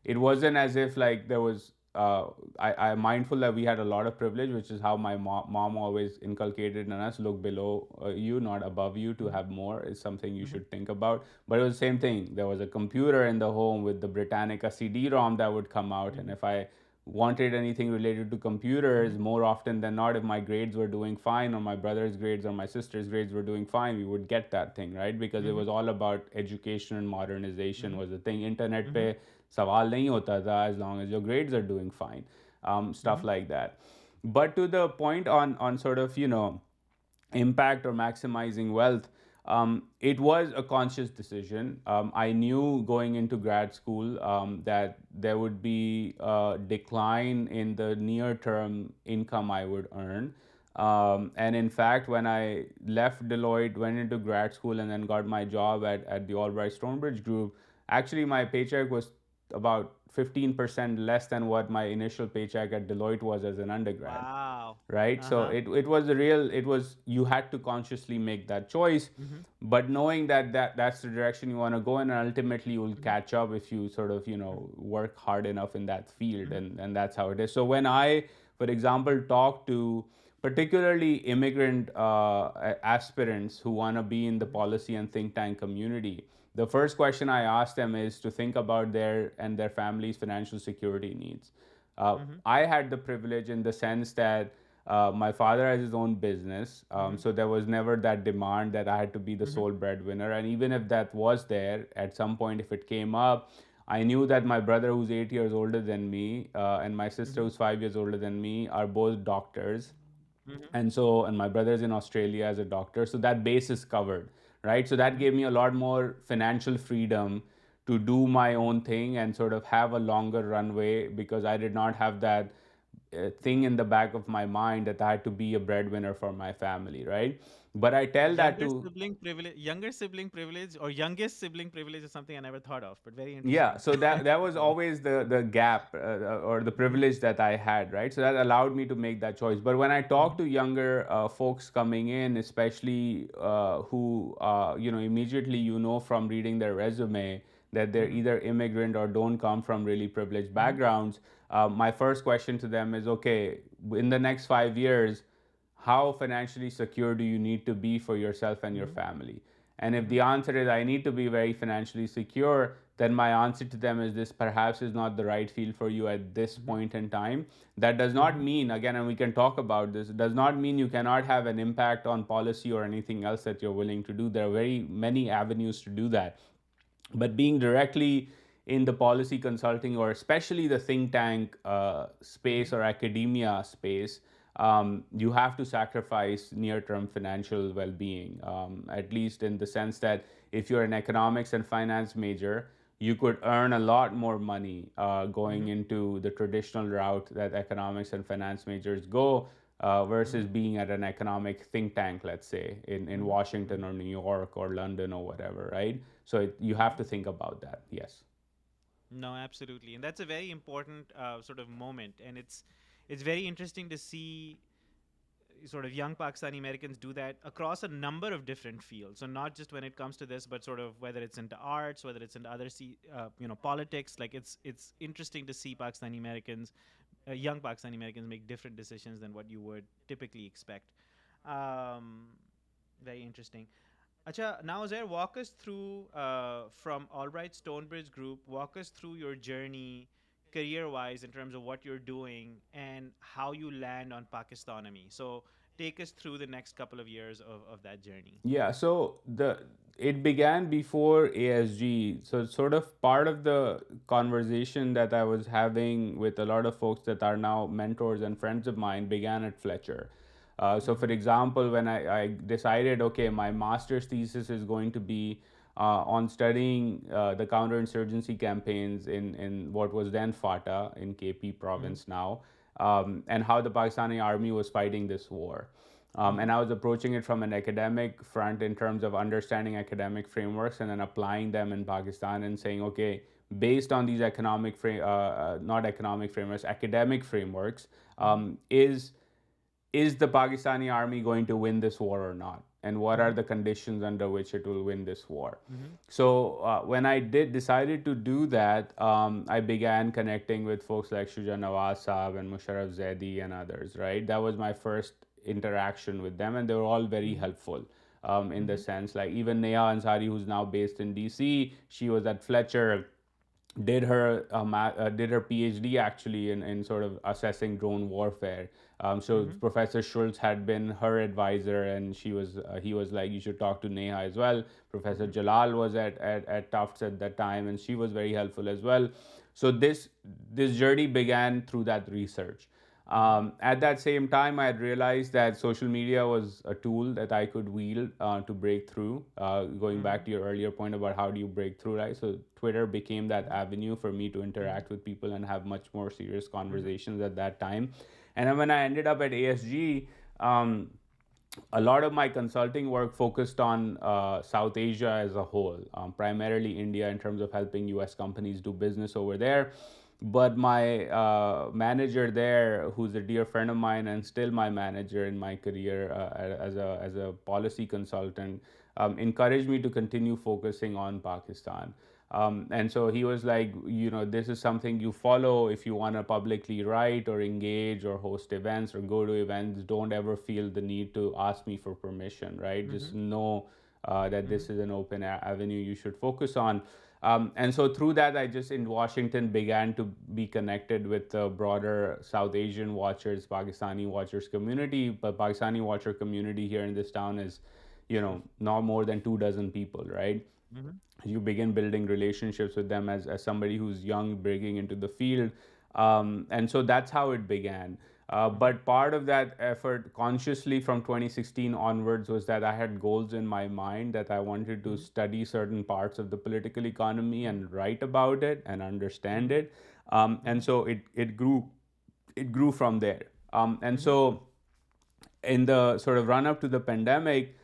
B: it wasn't as if like there was. I'm mindful that we had a lot of privilege, which is how my mom always inculcated in us: look below you, not above you. To have more is something you
A: Mm-hmm.
B: should think about. But it was the same thing. There was a computer in the home with the Britannica CD-ROM that would come out, and
A: Mm-hmm.
B: if I wanted anything related to
A: Mm-hmm.
B: computers, more often than not, if my grades were doing fine or my brother's grades or my sister's grades were doing fine, we would get that thing, right? Because it
A: Mm-hmm.
B: was all about education and modernization
A: Mm-hmm.
B: was the thing. Internet
A: Mm-hmm.
B: pe sawal nahi hota tha as long as your grades are doing fine. Stuff
A: Mm-hmm.
B: like that. But to the point on sort of, impact or maximizing wealth, it was a conscious decision. I knew going into grad school that there would be a decline in the near term income I would earn. And in fact, when I left Deloitte, went into grad school, and then got my job at the Albright Stonebridge Group, actually my paycheck was about 15% less than what my initial paycheck at Deloitte was as an undergrad,
A: Wow.
B: right? So
A: Uh-huh.
B: it was a real, it was, you had to consciously make that choice,
A: Mm-hmm.
B: but knowing that's the direction you want to go in, and ultimately you will
A: Mm-hmm.
B: catch up if you sort of work hard enough in that field,
A: Mm-hmm.
B: and that's how it is. So when I, for example, talk to particularly immigrant aspirants who want to be in the policy and think tank community, the first question I ask them is to think about their and their family's financial security needs.
A: Mm-hmm.
B: I had the privilege in the sense that my father has his own business,
A: Mm-hmm.
B: so there was never that demand that I had to be the
A: Mm-hmm.
B: sole breadwinner. And even if that was there, at some point, if it came up, I knew that my brother, who's 8 years older than me, and my sister,
A: Mm-hmm.
B: who's 5 years older than me, are both doctors,
A: Mm-hmm.
B: and my brother's in Australia as a doctor, so that base is covered, right? So that
A: Mm-hmm.
B: gave me a lot more financial freedom to do my own thing and sort of have a longer runway, because I did not have that thing in the back of my mind that I had to be a breadwinner for my family, right? But I tell that to,
A: Younger sibling privilege or youngest sibling privilege is something I never thought of, but very
B: yeah,
A: interesting.
B: so that was always the gap, or the
A: Mhm,
B: privilege that I had, right? So that allowed me to make that choice. But when I talk
A: mhm,
B: to younger folks coming in, especially who immediately from reading their resume that they're
A: mhm,
B: either immigrant or don't come from really privileged
A: mhm,
B: backgrounds, my first question to them is, okay, in the next 5 years, how financially secure do you need to be for yourself and your
A: mhm,
B: family? And if the
A: mhm,
B: answer is I need to be very financially secure, then my answer to them is this perhaps is not the right field for you at this
A: mhm,
B: point in time. That does not
A: mhm,
B: mean, again, and we can talk about this, it does not mean you cannot have an impact on policy or anything else that you're willing to do. There are very many avenues to do that. But being directly in the policy consulting or especially the think tank space
A: mhm,
B: or academia space, you have to sacrifice near term financial well being, at least in the sense that if you're an economics and finance major, you could earn a lot more money going
A: mhm,
B: into the traditional route that economics and finance majors go, versus
A: mhm,
B: being at an economic think tank, let's say, in
A: mhm,
B: Washington
A: mhm,
B: or New York or London or whatever, right? So you have
A: mhm.
B: to think about that. Yes.
A: No, absolutely, and that's a very important sort of moment, and it's very interesting to see sort of young Pakistani Americans do that across a number of different fields. So not just when it comes to this, but sort of whether it's into arts, whether it's into other, politics. Like it's interesting to see Pakistani Americans, young Pakistani Americans, make different decisions than what you would typically expect. Um, Very interesting. Acha, now Zaire, walk us through from Albright Stonebridge Group. Walk us through your journey, career-wise, in terms of what you're doing and how you land on Pakistonomy. So take us through the next couple of years of that journey.
B: Yeah, so the it began before ASG. So sort of part of the conversation that I was having with a lot of folks that are now mentors and friends of mine began at Fletcher. So for
A: Mm-hmm.
B: example, when I decided, okay, my master's thesis is going to be on studying the counterinsurgency campaigns in what was then FATA in KP
A: Mm-hmm.
B: province now, and how the Pakistani army was fighting this war.
A: Mm-hmm.
B: And I was approaching it from an academic front in terms of understanding academic frameworks and then applying them in Pakistan and saying, okay, based on these not economic frameworks, academic frameworks,
A: Mm-hmm.
B: is the Pakistani army going to win this war or not? And what are
A: Mm-hmm.
B: the conditions under which it will win this war?
A: Mm-hmm.
B: So when I decided to do that, I began connecting with folks like Shuja Nawaz Saab and Musharraf Zaidi and others. Right, that was my first interaction with them, and they were all very
A: Mm-hmm.
B: helpful. In the
A: Mm-hmm.
B: sense, like even Neha Ansari, who's now based in DC, she was at Fletcher, did her PhD actually in sort of assessing drone warfare. So
A: Mm-hmm.
B: Professor Schultz had been her advisor, and he was like, you should talk to Neha as well. Professor
A: Mm-hmm.
B: Jalal was at Tufts at that time, and she was very helpful as well. So this journey began through that research.
A: Mm-hmm.
B: At that same time, I had realized that social media was a tool that I could wield to break through. Going
A: Mm-hmm.
B: back to your earlier point about how do you break through, right? So Twitter became that
A: Mm-hmm.
B: avenue for me to
A: Mm-hmm.
B: interact with people and have much more serious
A: Mm-hmm.
B: conversations at that time. And then when I ended up at ASG, um, a lot of my consulting work focused on South Asia as a whole, primarily India, in terms of helping US companies do business over there. But my manager there, who's a dear friend of mine and still my manager in my career as a policy consultant, encouraged me to continue focusing on Pakistan. And so he was like, this is something you follow if you want to publicly write or engage or host events or go to events. Don't ever feel the need to ask me for permission, right? Just
A: Mm-hmm.
B: know that
A: Mm-hmm.
B: this is an open avenue you should focus on. And so through that, I just in Washington began to be connected with the broader South Asian watchers, Pakistani watchers community. But Pakistani watcher community here in this town is, not more than 2 dozen people, right?
A: Mm-hmm.
B: You begin building relationships with them as somebody who's young breaking into the field, and so that's how it began.
A: Mm-hmm.
B: But part of that effort consciously from 2016 onwards was that I had goals in my mind that I wanted to
A: Mm-hmm.
B: study certain parts of the political economy
A: Mm-hmm.
B: and write about it and understand
A: Mm-hmm.
B: it. And so it grew it grew from there. And
A: Mm-hmm.
B: so in the sort of run up to the pandemic,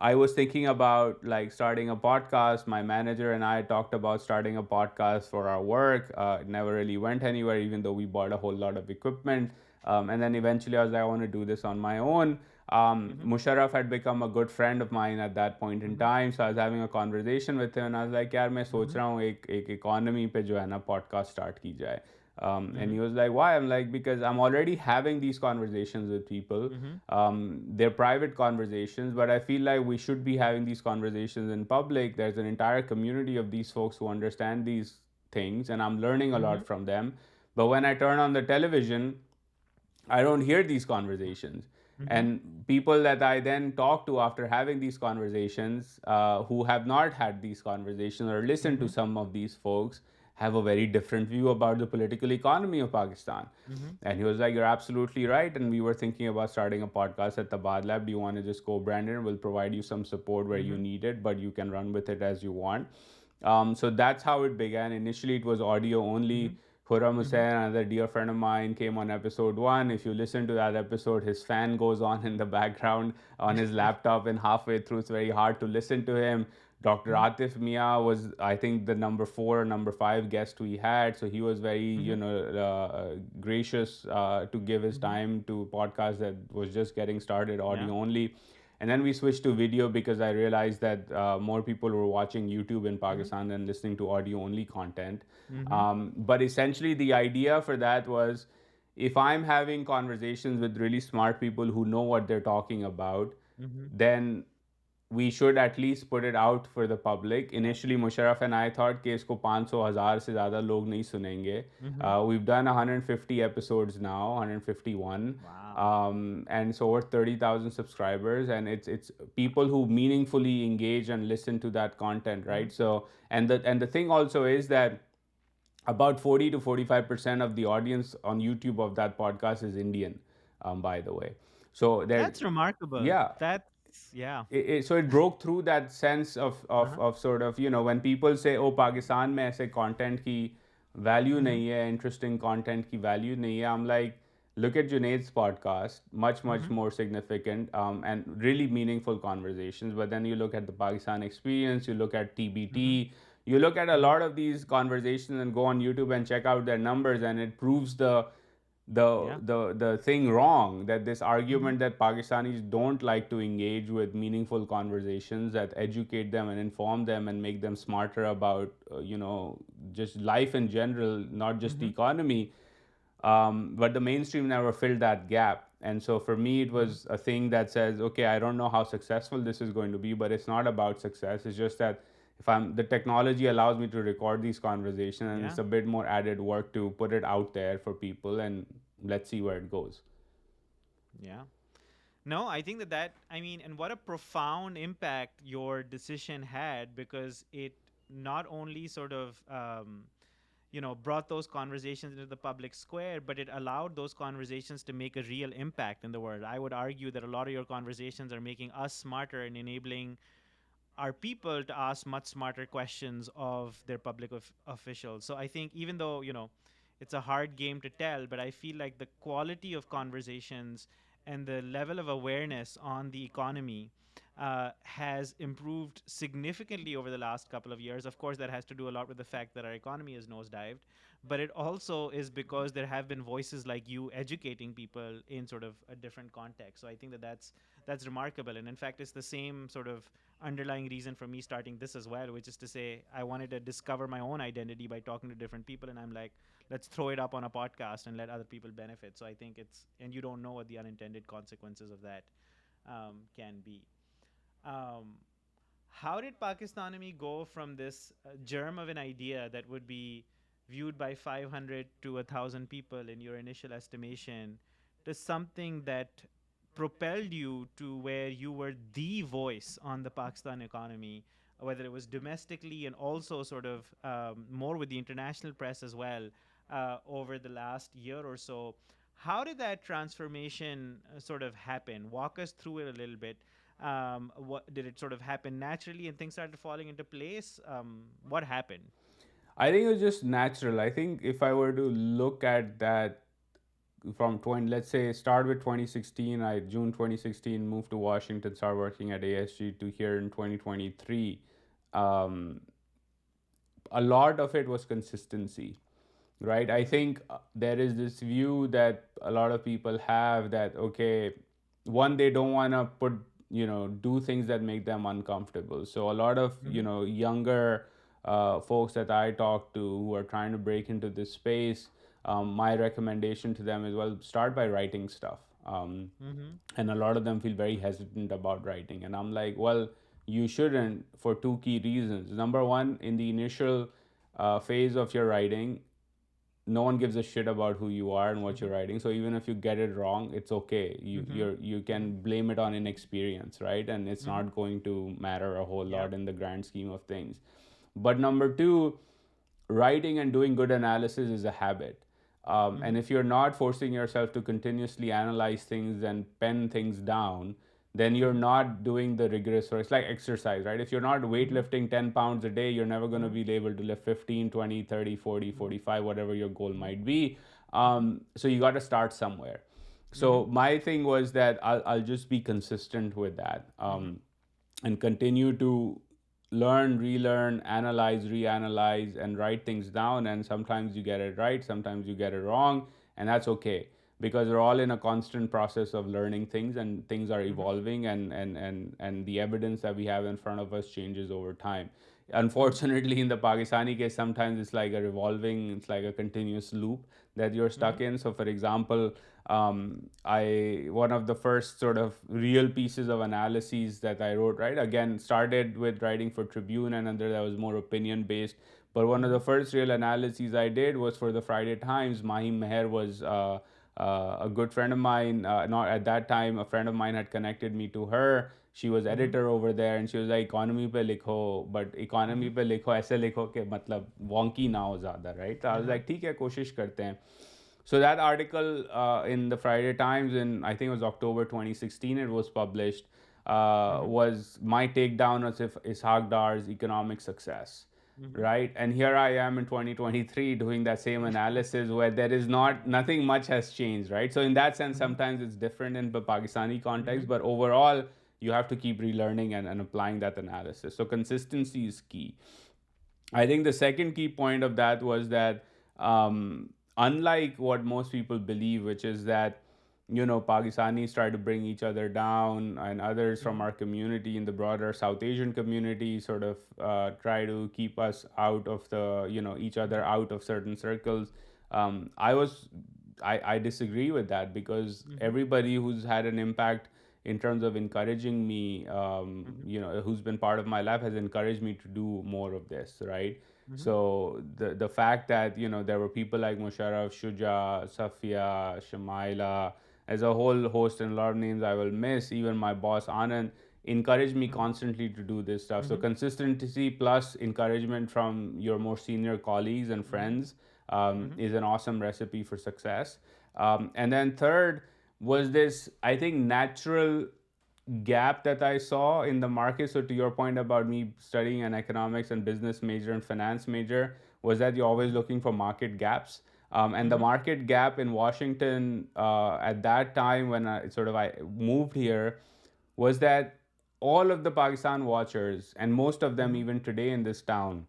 B: I was thinking about like starting a podcast. My manager and I talked about starting a podcast for our work. It never really went anywhere, even though we bought a whole lot of equipment. And then eventually I was like, I want to do this on my own.
A: Mm-hmm.
B: Musharraf had become a good friend of mine at that point in
A: Mm-hmm.
B: time. So I was having a conversation with him and I was like, यार मैं सोच
A: Mm-hmm.
B: रहा हूँ एक economy पे जो है ना podcast start की जाए. And
A: Mm-hmm.
B: he was like, why? I'm like, because I'm already having these conversations with people.
A: Mm-hmm.
B: They're private conversations, but I feel like we should be having these conversations in public. There's an entire community of these folks who understand these things, and I'm learning a
A: Mm-hmm.
B: lot from them. But when I turn on the television, I don't hear these conversations.
A: Mm-hmm.
B: And people that I then talk to after having these conversations, who have not had these conversations or listened to
A: Mm-hmm.
B: some of these folks, have a very different view about the political economy of Pakistan.
A: Mm-hmm.
B: And he was like, "You're absolutely right." And we were thinking about starting a podcast at the Bad Lab. Do you want to just co brand it? We'll provide you some support where you
A: Mm-hmm.
B: need it, but you can run with it as you want. So that's how it began. Initially, it was audio
A: Mm-hmm.
B: only. Khurram
A: Mm-hmm.
B: Hussain, another dear friend of mine, came on episode one. If you listen to that episode, his fan goes on in the background on his laptop, and halfway through, it's very hard to listen to him. Dr.
A: Mm-hmm.
B: Atif Mia was, I think, the number 4 or number 5 guest we had. So he was very,
A: Mm-hmm.
B: gracious to give his
A: Mm-hmm.
B: time to podcast that was just getting started,
A: Yeah.
B: audio only. And then we switched to video because I realized that more people were watching YouTube in
A: Mm-hmm.
B: Pakistan than listening to audio only content.
A: Mm-hmm.
B: But essentially, the idea for that was, if I'm having conversations with really smart people who know what they're talking about,
A: Mm-hmm.
B: then we should at least put it out for the public.
A: Yeah.
B: Initially, Musharraf and I thought कि इसको 500,000 से ज़्यादा लोग नहीं सुनेंगे.
A: Mm-hmm.
B: We've done 150 episodes now, 151,
A: Wow.
B: and so over 30,000 subscribers, and it's people who meaningfully engage and listen to that content,
A: Mm-hmm.
B: right? So and the thing also is that about 40 to 45% of the audience on YouTube of that podcast is Indian, by the way. So there,
A: That's remarkable.
B: yeah,
A: That's yeah.
B: so it broke through that sense of, of
A: Uh-huh.
B: of sort of, when people say, oh, Pakistan mein aise content ki value
A: Mm-hmm.
B: nahi hai, interesting content ki value nahi hai, I'm like, look at Junaid's podcast, much
A: Mm-hmm.
B: more significant, and really meaningful conversations. But then you look at the Pakistan experience, you look at TBT,
A: Mm-hmm.
B: you look at a
A: Mm-hmm.
B: lot of these conversations and go on YouTube and check out their numbers, and it proves the
A: Yeah.
B: the thing wrong, that this
A: Mm-hmm.
B: argument that Pakistanis don't like to engage with meaningful conversations that educate them and inform them and make them smarter about just life in general, not just the
A: Mm-hmm.
B: economy. But the mainstream never filled that gap. And so for me, it
A: Mm-hmm.
B: was a thing that says, okay, I don't know how successful this is going to be, but it's not about success. It's just that if the technology allows me to record these conversations, and
A: Yeah.
B: it's a bit more added work to put it out there for people, and let's see where it goes.
A: Yeah. No, I think that I mean, and what a profound impact your decision had, because it not only sort of brought those conversations into the public square, but it allowed those conversations to make a real impact in the world. I would argue that a lot of your conversations are making us smarter and enabling our people to ask much smarter questions of their public officials. So I think, even though it's a hard game to tell, but I feel like the quality of conversations and the level of awareness on the economy has improved significantly over the last couple of years. Of course, that has to do a lot with the fact that our economy is nosedived, but it also is because there have been voices like you educating people in sort of a different context. So I think that's remarkable, and in fact, it's the same sort of underlying reason for me starting this as well, which is to say I wanted to discover my own identity by talking to different people, and I'm like, let's throw it up on a podcast and let other people benefit. So I think and you don't know what the unintended consequences of that can be. Um, how did Pakistani go from this germ of an idea that would be viewed by 500 to 1,000 people in your initial estimation to something that propelled you to where you were the voice on the Pakistan economy, whether it was domestically and also sort of more with the international press as well, over the last year or so? How did that transformation sort of happen? Walk us through it a little bit. What did it sort of happen naturally and things started falling into place? What happened?
B: I think it was just natural. I think if I were to look at that from 20, let's say start with 2016. I June 2016 moved to Washington, started working at ASG to here in 2023. Um, a lot of it was consistency, right? I think there is this view that a lot of people have that, okay, one, they don't want to put, do things that make them uncomfortable. So a lot of,
A: Mm-hmm.
B: younger folks that I talk to who are trying to break into this space, my recommendation to them is, well, start by writing stuff.
A: Mm-hmm.
B: And a lot of them feel very hesitant about writing, and I'm like, well, you shouldn't, for two key reasons. Number one, in the initial phase of your writing, no one gives a shit about who you are and what you're writing. So even if you get it wrong, it's okay. You
A: Mm-hmm.
B: you
A: Mm-hmm.
B: can blame it on inexperience, right? And it's
A: Mm-hmm.
B: not going to matter a whole
A: Yep.
B: lot in the grand scheme of things. But number two, writing and doing good analysis is a habit. And
A: Mm-hmm.
B: if you're not forcing yourself to continuously analyze things and pen things down, then you're
A: Mm-hmm.
B: not doing the rigorous work. It's like exercise, right? If you're not
A: Mm-hmm.
B: weightlifting 10 pounds a day, you're never going to
A: Mm-hmm.
B: be able to lift 15, 20, 30, 40,
A: Mm-hmm.
B: 45, whatever your goal
A: Mm-hmm.
B: might be.
A: Mm-hmm.
B: So you got to start somewhere.
A: Mm-hmm.
B: So my thing was that I'll just be consistent with that,
A: Mm-hmm.
B: and continue to learn, relearn, analyze, reanalyze, and write things down. And sometimes you get it right, sometimes you get it wrong, and that's okay, because we're all in a constant process of learning things, and things are
A: Mm-hmm.
B: evolving, and the evidence that we have in front of us changes over time.
A: Mm-hmm.
B: Unfortunately, in the Pakistani case, sometimes it's like a revolving, it's like a continuous loop that you're
A: Mm-hmm.
B: stuck in. So, for example, I one of the first sort of real pieces of analyses that I wrote, right? Again, started with writing for Tribune, and under that was more opinion based. But one of
A: Mm-hmm.
B: the first real analyses I did was for the Friday Times. Mahim Meher was a good friend of mine. Not at that time, a friend of mine had connected me to her. She was
A: Mm-hmm.
B: editor over there, and she was like, economy पे लिखो, but economy
A: Mm-hmm.
B: पे लिखो ऐसे लिखो कि मतलब wonky ना हो ज़्यादा, right? So I was
A: Uh-huh.
B: like, ठीक है, कोशिश करते हैं. So that article in the Friday Times in, I think it was October 2016, it was published,
A: Mm-hmm.
B: was my takedown as if Ishaq Dar's economic success,
A: Mm-hmm.
B: right? And here I am in 2023 doing that same analysis where there is not nothing much has changed, right? So in that sense,
A: Mm-hmm.
B: sometimes it's different in the Pakistani
A: Mm-hmm.
B: context, but overall, you have to keep relearning and applying that analysis. So consistency is key. I think the second key point of that was that, unlike what most people believe, which is that, Pakistanis try to bring each other down, and others from
A: Mm-hmm.
B: our community in the broader South Asian community sort of try to keep us out of the, each other
A: Mm-hmm.
B: out of certain circles. I was, I disagree with that, because
A: Mm-hmm.
B: everybody who's had an impact in terms of encouraging me,
A: Mm-hmm.
B: who's been part of my life, has encouraged me to do more of this, right?
A: Mm-hmm.
B: So the fact that, there were people like Musharraf, Shuja, Safia, Shamaila, as a whole host, and a lot of names I will miss, even my boss Anand, encouraged me
A: Mm-hmm.
B: constantly to do this stuff. So
A: Mm-hmm.
B: consistency plus encouragement from your more senior colleagues and
A: Mm-hmm.
B: friends,
A: Mm-hmm.
B: is an awesome recipe for success. And then third was this, I think, natural gap that I saw in the market. So to your point about me studying an economics and business major and finance major, was that you're always looking for market gaps. And the
A: Mm-hmm.
B: market gap in Washington, at that time when I moved here, was that all of the Pakistan watchers, and most of them
A: Mm-hmm.
B: even today in this town,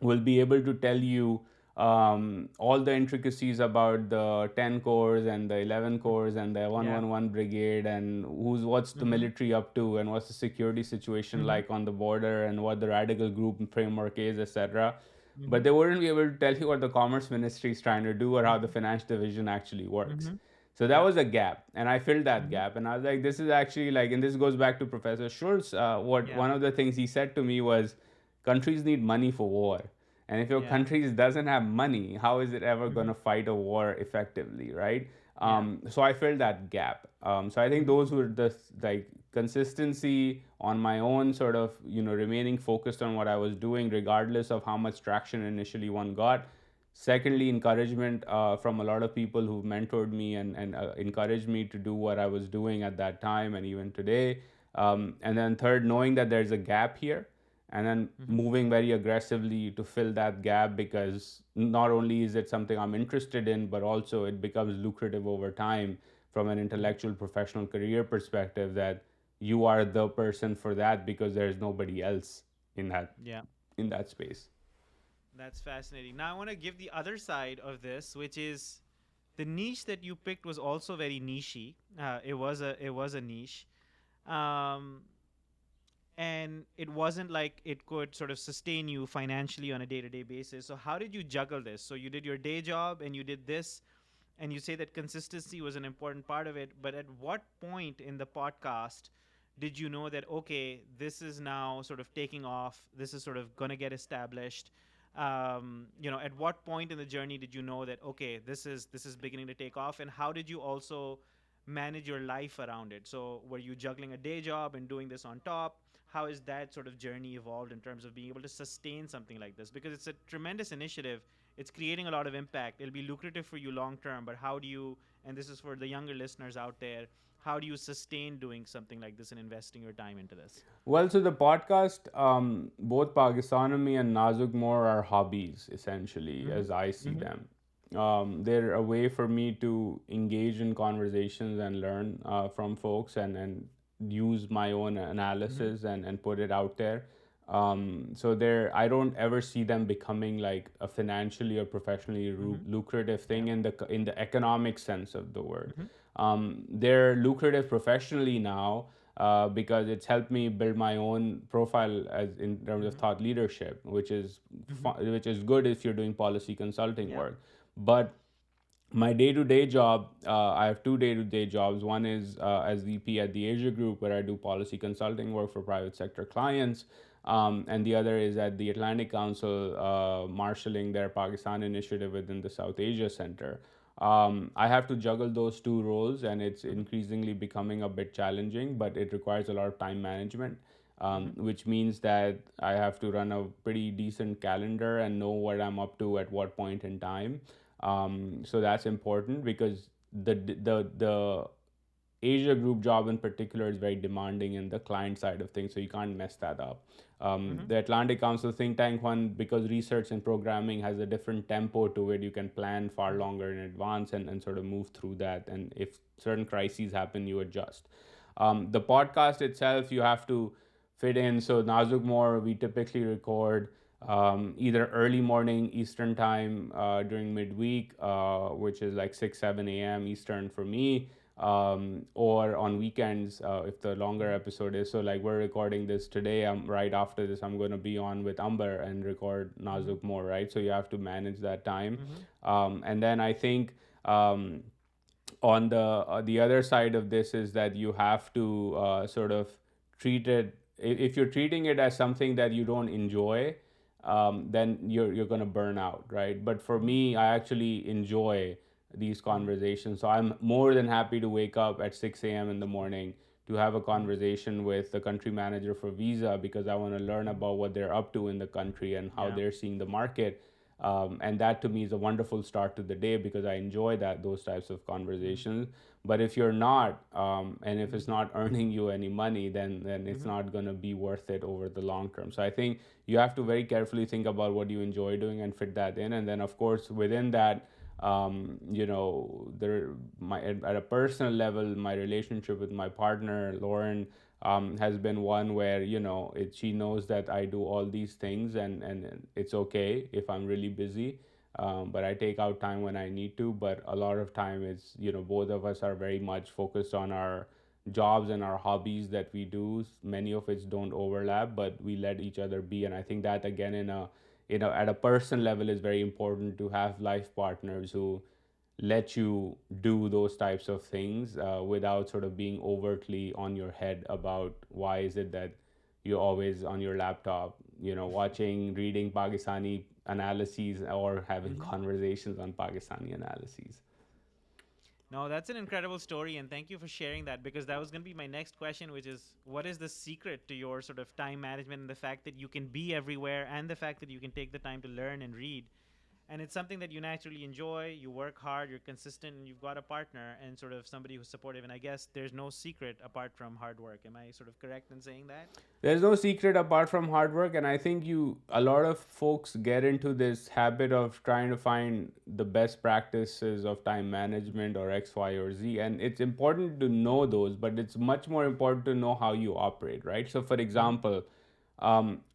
B: will be able to tell you all the intricacies about the 10 corps and the 11 corps and the
A: Yeah.
B: 111 brigade, and what's the
A: Mm-hmm.
B: military up to, and what's the security situation
A: Mm-hmm.
B: like on the border, and what the radical group framework is, etc.
A: Mm-hmm.
B: But they wouldn't be able to tell you what the commerce ministry is trying to do, or how the
A: Mm-hmm.
B: finance division actually works.
A: Mm-hmm.
B: So that
A: Yep.
B: was a gap, and I filled that
A: Mm-hmm.
B: gap. And I was like, this is actually like, and this goes back to Professor Schultz. What
A: Yeah.
B: One of the things he said to me was, countries need money for war, and if your
A: Yeah.
B: country doesn't have money, how is it ever going
A: Mm-hmm.
B: to fight a war effectively, right?
A: Yeah.
B: So I filled that gap. So I think
A: Mm-hmm.
B: those were the, like, consistency on my own, sort of, remaining focused on what I was doing, regardless of how much traction initially one got. Secondly, encouragement from a lot of people who mentored me and encouraged me to do what I was doing at that time and even today. And then third, knowing that there's a gap here, and then
A: Mm-hmm.
B: moving very aggressively to fill that gap, because not only is it something I'm interested in, but also it becomes lucrative over time from an
A: Mm-hmm.
B: intellectual professional career perspective, that you are the person for that because there's nobody else in that
A: Yeah.
B: in that space.
A: That's fascinating. Now I want to give the other side of this, which is the niche that you picked was also very nichey. It was a niche, um, and it wasn't like it could sort of sustain you financially on a day to day basis. So how did you juggle this? So you did your day job and you did this, and you say that consistency was an important part of it. But at what point in the podcast did you know that okay, this is now sort of taking off, this is sort of going to get established? At what point in the journey did you know that okay, this is beginning to take off? And how did you also manage your life around it? So were you juggling a day job and doing this on top? How is that sort of journey evolved in terms of being able to sustain something like this? Because it's a tremendous initiative, it's creating a lot of impact, it'll be lucrative for you long term, but how do you, and this is for the younger listeners out there, how do you sustain doing something like this and investing your time into this?
B: Well, so the podcast, both Pakistani and Nazuk More are hobbies, essentially,
A: Mm-hmm.
B: as I see
A: Mm-hmm.
B: them. They're a way for me to engage in conversations and learn from folks, and use my own
A: Mm-hmm.
B: analysis and put it out there. So I don't ever see them becoming like a financially or professionally
A: Mm-hmm.
B: lucrative
A: Yeah.
B: thing in the economic sense of the word.
A: Mm-hmm.
B: They're lucrative professionally now, because it's helped me build my own profile as in terms of
A: Mm-hmm.
B: thought leadership,
A: Mm-hmm.
B: which is good if you're doing policy consulting
A: Yeah.
B: work. But my day-to-day job, I have two day-to-day jobs. One is as VP at the Asia Group, where I do policy consulting work for private sector clients, and the other is at the Atlantic Council, marshaling their Pakistan initiative within the South Asia Center. I have to juggle those two roles, and it's
A: Mm-hmm.
B: increasingly becoming a bit challenging, but it requires a lot of time management,
A: Mm-hmm.
B: which means that I have to run a pretty decent calendar and know what I'm up to at what point in time. So that's important, because the Asia Group job in particular is very demanding in the client side of things, so you can't mess that up.
A: Mm-hmm.
B: The Atlantic Council think tank one, because research and programming has a different tempo to it, you can plan far
A: Mm-hmm.
B: longer in advance and sort of move through that. And if certain crises happen, you adjust. The podcast itself, you have to fit in. So Nazuk More, we typically record either early morning Eastern time during midweek, which is like 6, 7 a.m. Eastern for me, or on weekends if the longer
A: Mm-hmm.
B: episode is. So, like, we're recording this today. Right after this, I'm going to be on with Amber and record
A: Mm-hmm.
B: Nazuk More, right? So, you have to manage that time.
A: Mm-hmm.
B: And then I think. On the other side of this is that you have to sort of treat it, if you're treating it as something that you don't enjoy, then you're going to burn out, right? But for
A: Mm-hmm.
B: me, I actually enjoy these
A: Mm-hmm.
B: conversations, so I'm more than happy to wake up at 6 a.m. in the morning to have a
A: Mm-hmm.
B: conversation with the country manager for Visa, because I want to learn
A: Mm-hmm.
B: about what they're up to in the country and how
A: Yeah.
B: they're seeing the market. And that to me is a wonderful start to the day, because I enjoy those types of
A: Mm-hmm.
B: conversations. But if you're not, and if
A: Mm-hmm.
B: it's not earning you any money, then it's
A: Mm-hmm.
B: not going to be worth it over the long term. So I think you have to very carefully think about what you enjoy doing and fit that in. And then, of course, within that, at a personal level, my relationship with my partner Lauren has been one where, she knows that I do all these things, and it's okay if I'm really busy. But I take out time when I need to. But a lot of time, it's, both of us are very much focused on our jobs and our hobbies that we do. Many of which don't overlap, but we let each other be. And I think that, again, at a personal level, is very important to have life partners who let you do those types of things without sort of being overtly on your head about why is it that you're always on your laptop, watching, reading Pakistani analyses or having
A: Mm-hmm.
B: conversations on Pakistani analyses.
A: No, that's an incredible story, and thank you for sharing that, because that was going to be my next question, which is what is the secret to your sort of time management and the fact that you can be everywhere and the fact that you can take the time to learn and read? and it's something that you naturally enjoy. You work hard, you're consistent, and you've got a partner and sort of somebody who's supportive. And I guess there's no secret apart from hard work. Am I sort of correct in saying that?
B: There's no secret apart from hard work, and I think a lot of folks get into this habit of trying to find the best practices of time management or X, Y, or Z, and it's important to know those, but it's much more important to know how you operate, right? So, for
A: Mm-hmm.
B: example,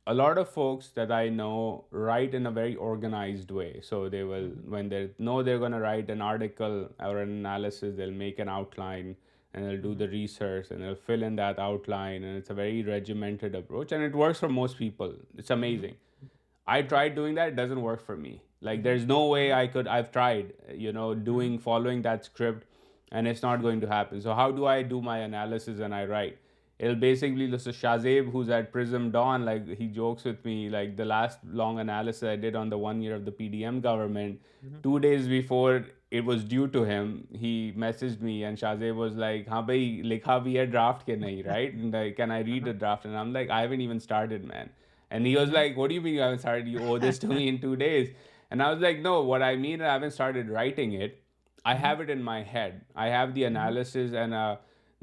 B: a lot of folks that I know write in a very organized way. So they will,
A: Mm-hmm.
B: when they know they're going to write an article or an analysis, they'll make an outline and they'll do
A: Mm-hmm.
B: the research and they'll fill in that outline. And it's a very regimented approach and it works for most people. It's
A: Mm-hmm.
B: amazing. I tried doing that, it doesn't work for me. Like
A: Mm-hmm.
B: there's no way
A: Mm-hmm.
B: I've tried,
A: Mm-hmm.
B: following that script and it's not going to happen. So how do I do my analysis and I write? It'll basically listen Shahzeb, who's at Prism Dawn, like he jokes with me, like the last long analysis I did on the 1 year of the PDM government,
A: Mm-hmm.
B: 2 days before it was due to him, he messaged me and Shahzeb was like, "Ha bhai, likha bhi hai draft ke nahi, right? And like, can I read
A: Uh-huh.
B: the draft?" And I'm like, "I haven't even started, man." And he was
A: Mm-hmm.
B: like, "What do you mean you haven't started? You owe this to me in 2 days." And I was like, "No, what I mean, I haven't started writing it. I
A: Mm-hmm.
B: have it in my head. I have the
A: Mm-hmm.
B: analysis, and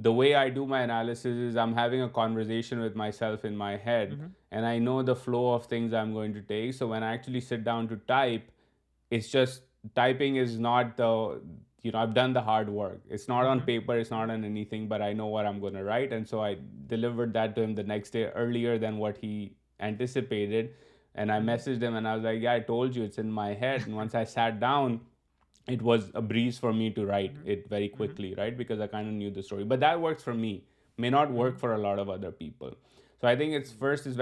B: the way I do my analysis is I'm having a conversation with myself in my head,
A: Mm-hmm.
B: and I know the flow of things I'm going to take. So when I actually sit down to type, it's just typing is not I've done the hard work. It's not on
A: Mm-hmm.
B: paper, it's not on anything, but I know what I'm going to write. And so I delivered that to him the next day earlier than what he anticipated. And I
A: Mm-hmm.
B: messaged him and I was like, "Yeah, I told you it's in my head." And once I sat down, it was a breeze for me to write
A: Mm-hmm.
B: it very
A: Mm-hmm.
B: quickly, right? Because I kind of knew the story. But that works for me, may not
A: Mm-hmm.
B: work for a lot of other people. So I think it's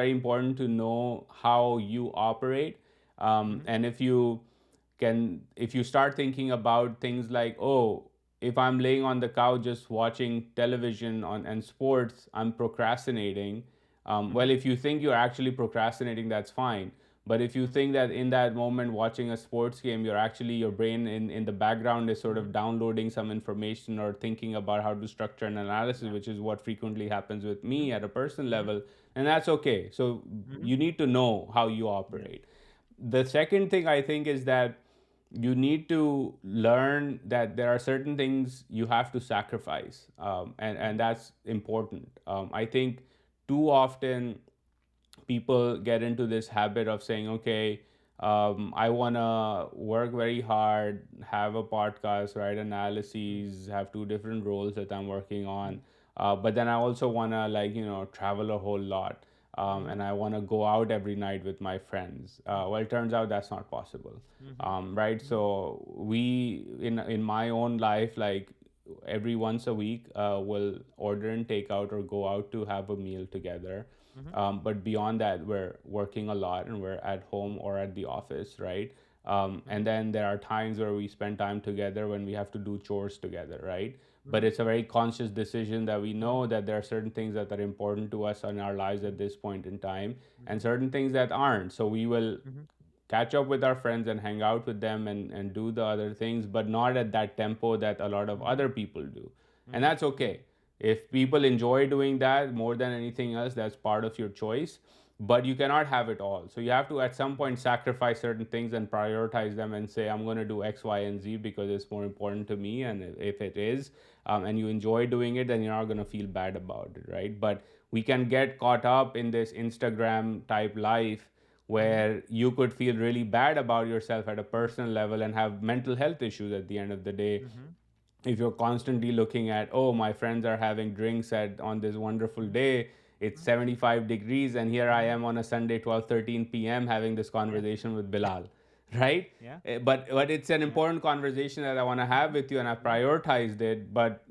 B: very important to know how you operate.
A: Mm-hmm.
B: And if you start thinking about things like, oh, if I'm laying on the couch just watching television on and sports, I'm procrastinating.
A: Mm-hmm.
B: Well, if you think you're actually procrastinating, that's fine. But if you think that in that moment watching a sports game, your brain in the background is sort
A: Mm-hmm.
B: of downloading some information or thinking about how to structure an analysis,
A: Yeah.
B: which is what frequently happens with
A: Mm-hmm.
B: me at a personal
A: Mm-hmm.
B: level, and that's okay. So
A: Mm-hmm.
B: you need to know how you
A: Yeah.
B: operate. The second thing I think is that you need to learn that there are certain things you have to sacrifice, and
A: Mm-hmm.
B: that's important. I think too often people get into this habit of saying, okay, I want to work very hard, have a podcast, write analyses, have two different roles that I'm working
A: Mm-hmm.
B: on. But then I also want to, like, travel a whole lot.
A: Mm-hmm.
B: And I want to go out every night with my friends. Well, it turns out that's not possible,
A: Mm-hmm.
B: right?
A: Mm-hmm.
B: So in my own life, like every once a week, we'll order and take out or go out to have a meal together.
A: Mm-hmm.
B: But beyond that, we're working a lot and we're at home or at the office, right?
A: Mm-hmm.
B: And then there are times where we spend time together when we have to do chores together, right? But
A: Mm-hmm.
B: it's a very conscious decision that we know that there are certain things that are important to us in our lives at this point in time and
A: Mm-hmm.
B: certain things that aren't. So we will
A: Mm-hmm.
B: catch up with our friends and hang out with them and do the other things, but not at that tempo that a lot of
A: Mm-hmm.
B: other people do. And
A: Mm-hmm.
B: that's okay. If people enjoy doing that more than anything else, that's part of your choice. But you cannot have it all. So you have to at some point sacrifice certain things and prioritize them and say, I'm going to do X, Y, and Z because it's more important to me. And if it is, and you enjoy doing it, then you're not going to feel bad about it, right? But we can get caught up in this Instagram type life
A: Mm-hmm.
B: where you could feel really bad about yourself at a personal level and have mental health issues at the end of the day
A: Mm-hmm.
B: if you're constantly looking at, oh, my friends are having drinks at on this wonderful
A: Mm-hmm.
B: day, it's 75 degrees and here I
A: Mm-hmm.
B: am on a Sunday 12:13 p.m. having this
A: Yeah.
B: conversation with Bilal, right?
A: Yeah.
B: But it's an
A: Yeah.
B: important conversation that I want to have
A: Mm-hmm.
B: with you and I
A: Mm-hmm.
B: prioritized it, but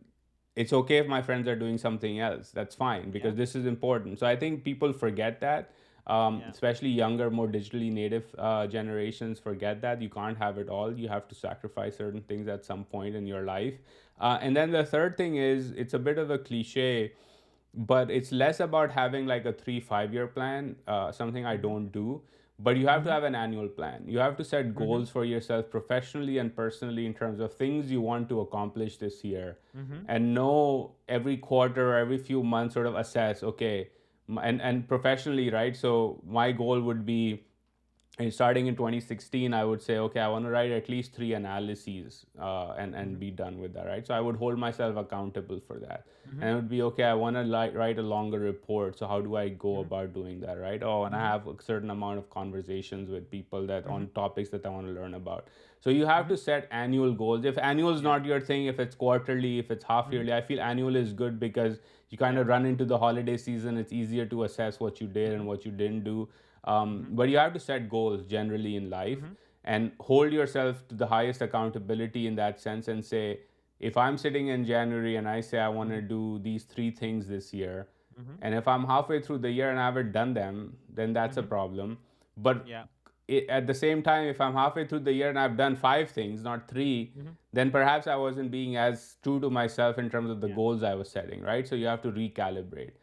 B: it's okay if my friends are doing something else. That's fine
A: Yeah.
B: because this is important. So I think people forget that,
A: Yeah.
B: especially younger, more digitally native generations forget that you can't have it all. You have to sacrifice certain things at some point in your life. And then the third thing is it's a bit of a cliche, but it's less about having like a 3 5 year plan, something I
A: Mm-hmm.
B: don't do, but you have to
A: Mm-hmm.
B: have an annual plan. You have to set
A: Mm-hmm.
B: goals for yourself professionally and personally in terms of things you want to accomplish this year,
A: Mm-hmm.
B: and know every quarter or every few months sort of assess, okay, and professionally, right? So my goal would be and starting in 2016, I would say, okay, I want to write at least three analyses, and
A: Mhm.
B: be done with that, right? So I would hold myself accountable for that. And
A: Mhm.
B: it would be, okay, I want to write a longer report. So how do I go
A: Mhm.
B: about doing that, right? Oh, and I
A: Mhm.
B: have a certain amount of conversations with people that
A: Mhm.
B: on topics that I want to learn about. So you have
A: Mhm.
B: to set annual goals. If annual is
A: Yeah.
B: not your thing, if it's quarterly, if it's half
A: Mhm.
B: yearly, I feel annual is good because you kind
A: Yeah.
B: of run into the holiday season. It's easier to assess what you did and
A: Mhm.
B: what you didn't do.
A: Mhm.
B: But you have to set goals generally in life
A: Mhm.
B: and hold yourself to the highest accountability in that sense and say, if I'm sitting in January and I say I want to
A: Mhm.
B: do these three things this year,
A: Mhm.
B: and if I'm halfway through the year and I haven't done them, then that's a
A: Mhm.
B: problem. But
A: Yeah.
B: at the same time, if I'm halfway through the year and I've done five things, not three,
A: Mhm.
B: then perhaps I wasn't being as true to myself in terms of the
A: Yeah.
B: goals I was setting, right? So you have to recalibrate.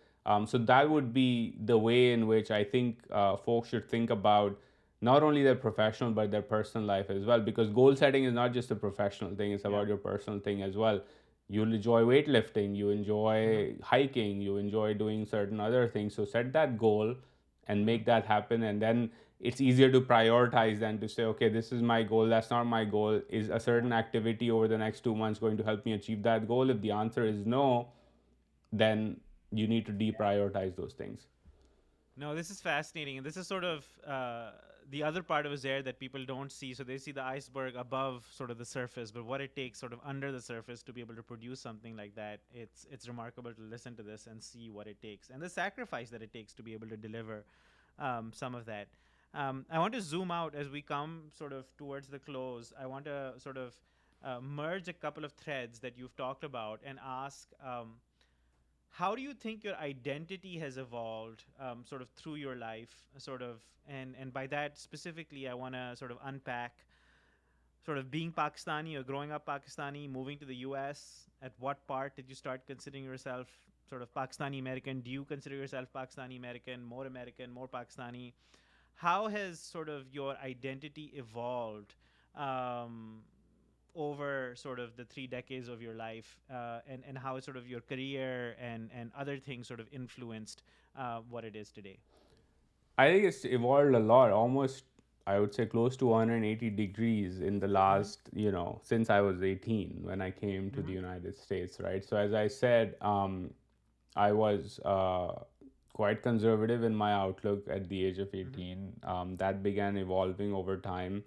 B: So that would be the way in which I think folks should think about not only their professional but their personal life as well, because goal setting is not just a professional thing, it's
A: Yeah.
B: about your personal thing as well. You'll enjoy weightlifting, you
A: Mhm.
B: enjoy hiking, you enjoy doing certain other things, so set that goal and
A: Mhm.
B: make that happen. And then it's easier to prioritize than to say, okay, this is my goal, that's not my goal. Is a
A: Yeah.
B: certain activity over the next 2 months going to help me achieve that goal? If the answer is no, then you need to deprioritize those things.
A: No, this is fascinating, and this is sort of the other part of Uzair that people don't see. So they see the iceberg above sort of the surface, but what it takes sort of under the surface to be able to produce something like that, it's remarkable to listen to this and see what it takes and the sacrifice that it takes to be able to deliver some of that. I want to zoom out as we come sort of towards the close. I want to sort of merge a couple of threads that you've talked about and ask. How do you think your identity has evolved sort of through your life, sort of, and by that specifically I want to sort of unpack sort of being Pakistani or growing up Pakistani, moving to the US. At what part did you start considering yourself sort of Pakistani American? Do you consider yourself Pakistani American, more Pakistani? How has sort of your identity evolved um, over sort of the 3 decades of your life, and how sort of your career and other things sort of influenced what it is today?
B: I think it's evolved a lot, almost, I would say, close to 180 degrees in the
A: Mm-hmm.
B: last, since I was 18 when I came to the
A: Mm-hmm.
B: United States, right? So, as I said, I was quite conservative in my outlook at the age of
A: Mm-hmm.
B: 18. That began evolving over time.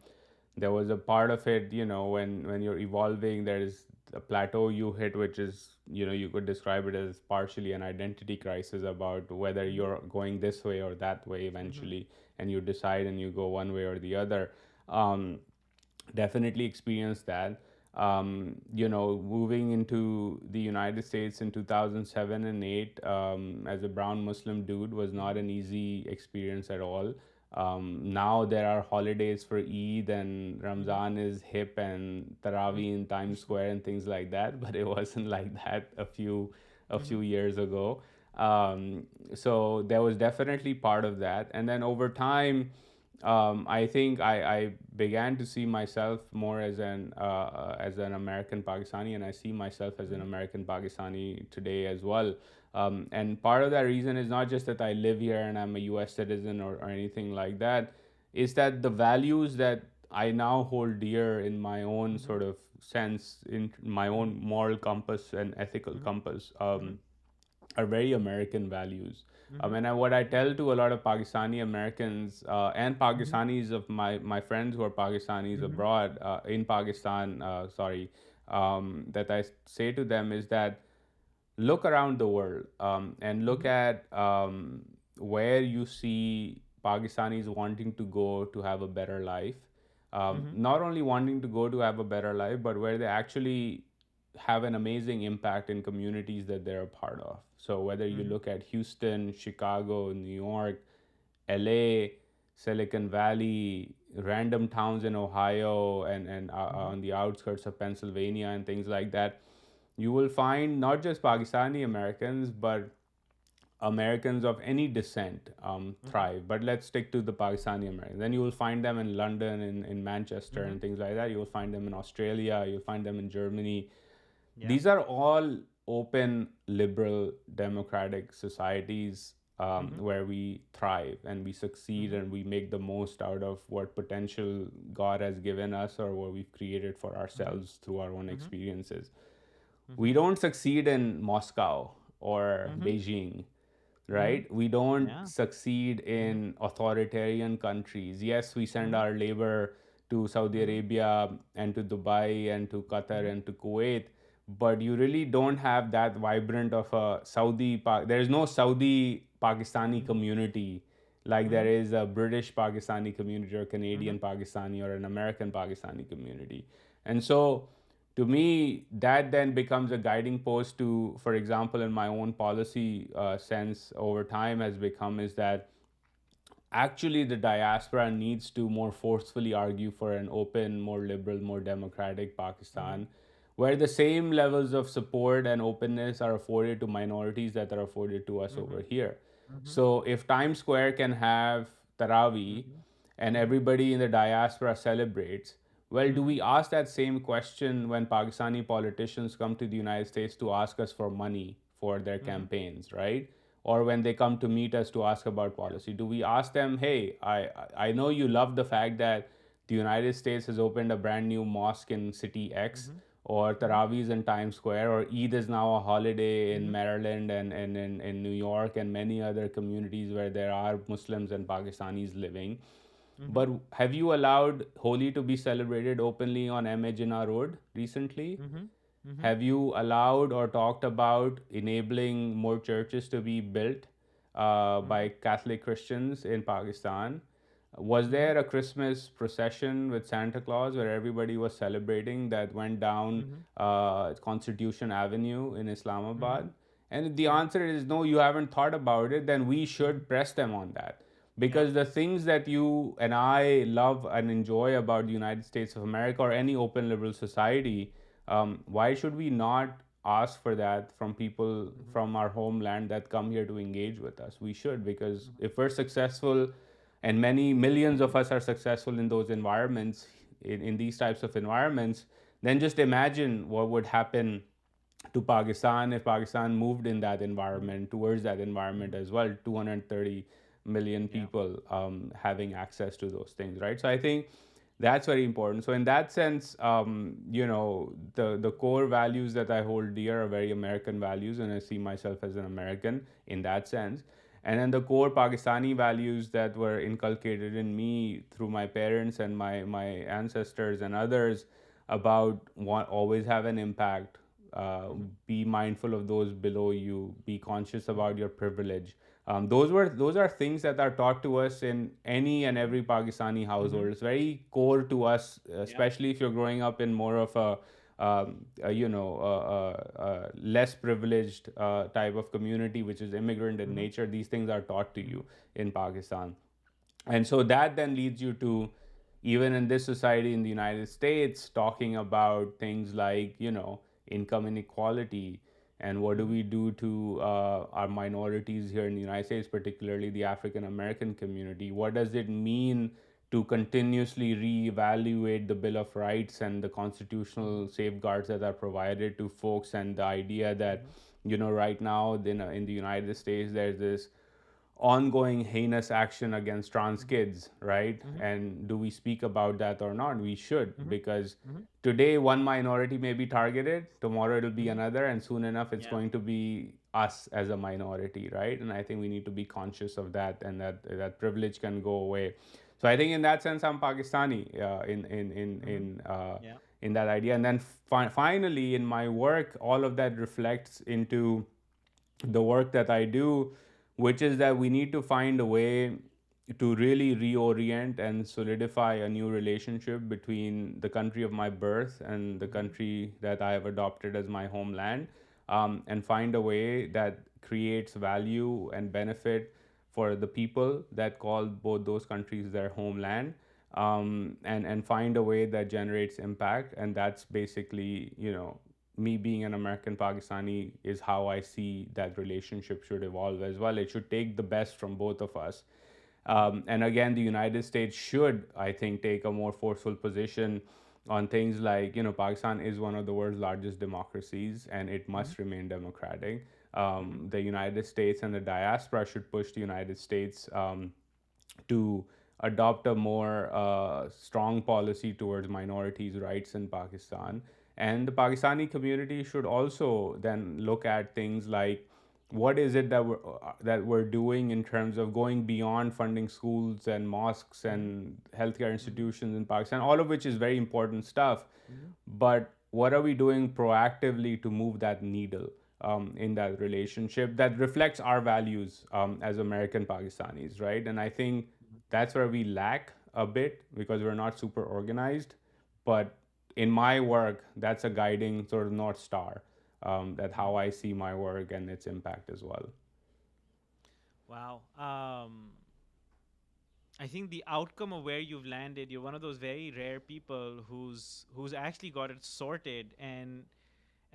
B: There was a part of it, when you're evolving, there is a plateau you hit, which is, you could describe it as partially an identity crisis about whether
A: Mm-hmm.
B: you're going this way or that way
A: Mm-hmm.
B: eventually, and you decide and you go one way or the other. Um, Definitely experienced that. Moving into the United States in 2007 and 8 as a brown Muslim dude was not
A: Mm-hmm.
B: an easy experience at all. Now there are holidays for Eid and
A: Mm-hmm.
B: Ramzan is hip and Taraweeh in Times Square and things like that, but it wasn't like that a few
A: Mm-hmm.
B: years ago. Um, so there was definitely part of that, and then over time, I think I began to see myself more as an American Pakistani, and I see myself as an
A: Mm-hmm.
B: American Pakistani today as well. And part of that reason is not just that I live here and I'm a U.S. citizen or anything like that. Is that the values that I now hold dear in my own
A: Mm-hmm.
B: sort of sense, in my
A: Mm-hmm.
B: own moral compass and ethical
A: Mm-hmm.
B: compass,
A: Mm-hmm.
B: are very American values.
A: Mm-hmm.
B: And what I tell to a lot of Pakistani Americans and
A: Mm-hmm.
B: Pakistanis of my friends who are Pakistanis
A: Mm-hmm.
B: abroad in Pakistan, sorry, that I say to them is that look around the world and look
A: Mm-hmm.
B: at where you see Pakistanis wanting to go to have a better life.
A: Mm-hmm.
B: Not only wanting to go to have a better life, but where they actually have an amazing impact in communities that they're a part of. So whether you
A: Mm-hmm.
B: look at Houston, Chicago, New York, LA, Silicon Valley, random towns in Ohio, and
A: Mm-hmm.
B: on the outskirts of Pennsylvania and things like that, you will find not just Pakistani Americans, but Americans of any descent
A: Mm-hmm.
B: thrive. But let's stick to the Pakistani Americans. Then you will find them in London, in Manchester,
A: Mm-hmm.
B: and things like that. You will find them in Australia. You'll find them in Germany.
A: Yeah.
B: These are all open, liberal, democratic societies. where we thrive and we succeed and we make the most out of what potential God has given us or what we've created for ourselves through our own experiences. We don't succeed in Moscow or Beijing, right? We don't
A: Yeah.
B: succeed in authoritarian countries. Yes, we send our labor to Saudi Arabia and to Dubai and to Qatar and to Kuwait, but you really don't have that vibrant of a there is no Saudi Pakistani community like there is a British Pakistani community or Canadian Pakistani or an American Pakistani community. And so to me, that then becomes a guiding post to, for example, in my own policy sense over time has become is that actually the diaspora needs to more forcefully argue for an open, more liberal, more democratic Pakistan, where the same levels of support and openness are afforded to minorities that are afforded to us over here. So if Times Square can have Taraweeh and everybody in the diaspora celebrates, well, do we ask that same question when Pakistani politicians come to the United States to ask us for money for their campaigns, right? Or when they come to meet us to ask about policy, do we ask them, hey, I know you love the fact that the United States has opened a brand new mosque in city X, or Taraweeh is in Times Square, or Eid is now a holiday in Maryland and in New York and many other communities where there are Muslims and Pakistanis living. But have you allowed Holi to be celebrated openly on M. Jinnah Road recently? Have you allowed or talked about enabling more churches to be built by Catholic Christians in Pakistan? Was there a Christmas procession with Santa Claus where everybody was celebrating that went down Constitution Avenue in Islamabad? And if the answer is no, you haven't thought about it, then we should press them on that. Because the things that you and I love and enjoy about the United States of America or any open liberal society, why should we not ask for that from people from our homeland that come here to engage with us? We should, because if we're successful and many millions of us are successful in those environments, in these types of environments, then just imagine what would happen to Pakistan if Pakistan moved in that environment, towards that environment as well. 230 million people having access to those things, right? So I think that's very important. So in that sense, the core values that I hold dear are very American values, and I see myself as an American in that sense. And then the core Pakistani values that were inculcated in me through my parents and my ancestors and others about always have an impact, be mindful of those below you, be conscious about your privilege. Those are things that are taught to us in any and every Pakistani household. It's very core to us, especially if you're growing up in more of a less privileged type of community, which is immigrant in nature. These things are taught to you in Pakistan. And so that then leads you to, even in this society in the United States, talking about things like, income inequality and what do we do to our minorities here in the United States, particularly the African American community? What does it mean to continuously reevaluate the Bill of Rights and the constitutional safeguards that are provided to folks, and the idea that, right now in the United States, there's this ongoing heinous action against trans kids, right? And do we speak about that or not? We should, because today one minority may be targeted, tomorrow it'll be another, and soon enough it's going to be us as a minority, right? And I think we need to be conscious of that, and that privilege can go away. So I think in that sense, I'm Pakistani in that idea. And then finally, in my work, all of that reflects into the work that I do, which is that we need to find a way to really reorient and solidify a new relationship between the country of my birth and the country that I have adopted as my homeland, and find a way that creates value and benefit for the people that call both those countries their homeland, and find a way that generates impact. And that's basically, me being an American Pakistani is how I see that relationship should evolve as well. It should take the best from both of us. And again, the United States should, I think, take a more forceful position on things like, Pakistan is one of the world's largest democracies and it must remain democratic.
A: Mm-hmm.
B: The United States and the diaspora should push the United States to adopt a more strong policy towards minorities' rights in Pakistan. And the Pakistani community should also then look at things like what is it that we're doing in terms of going beyond funding schools and mosques
A: Mm-hmm.
B: and healthcare
A: Mm-hmm.
B: institutions in Pakistan, all of which is very important stuff.
A: Mm-hmm.
B: But what are we doing proactively to move that needle in that relationship that reflects our values as American Pakistanis, right? And I think that's where we lack a bit because we're not super organized. But in my work, that's a guiding sort of North Star, that how I see my work and its impact as well.
A: Wow. I think the outcome of where you've landed, you're one of those very rare people who's actually got it sorted and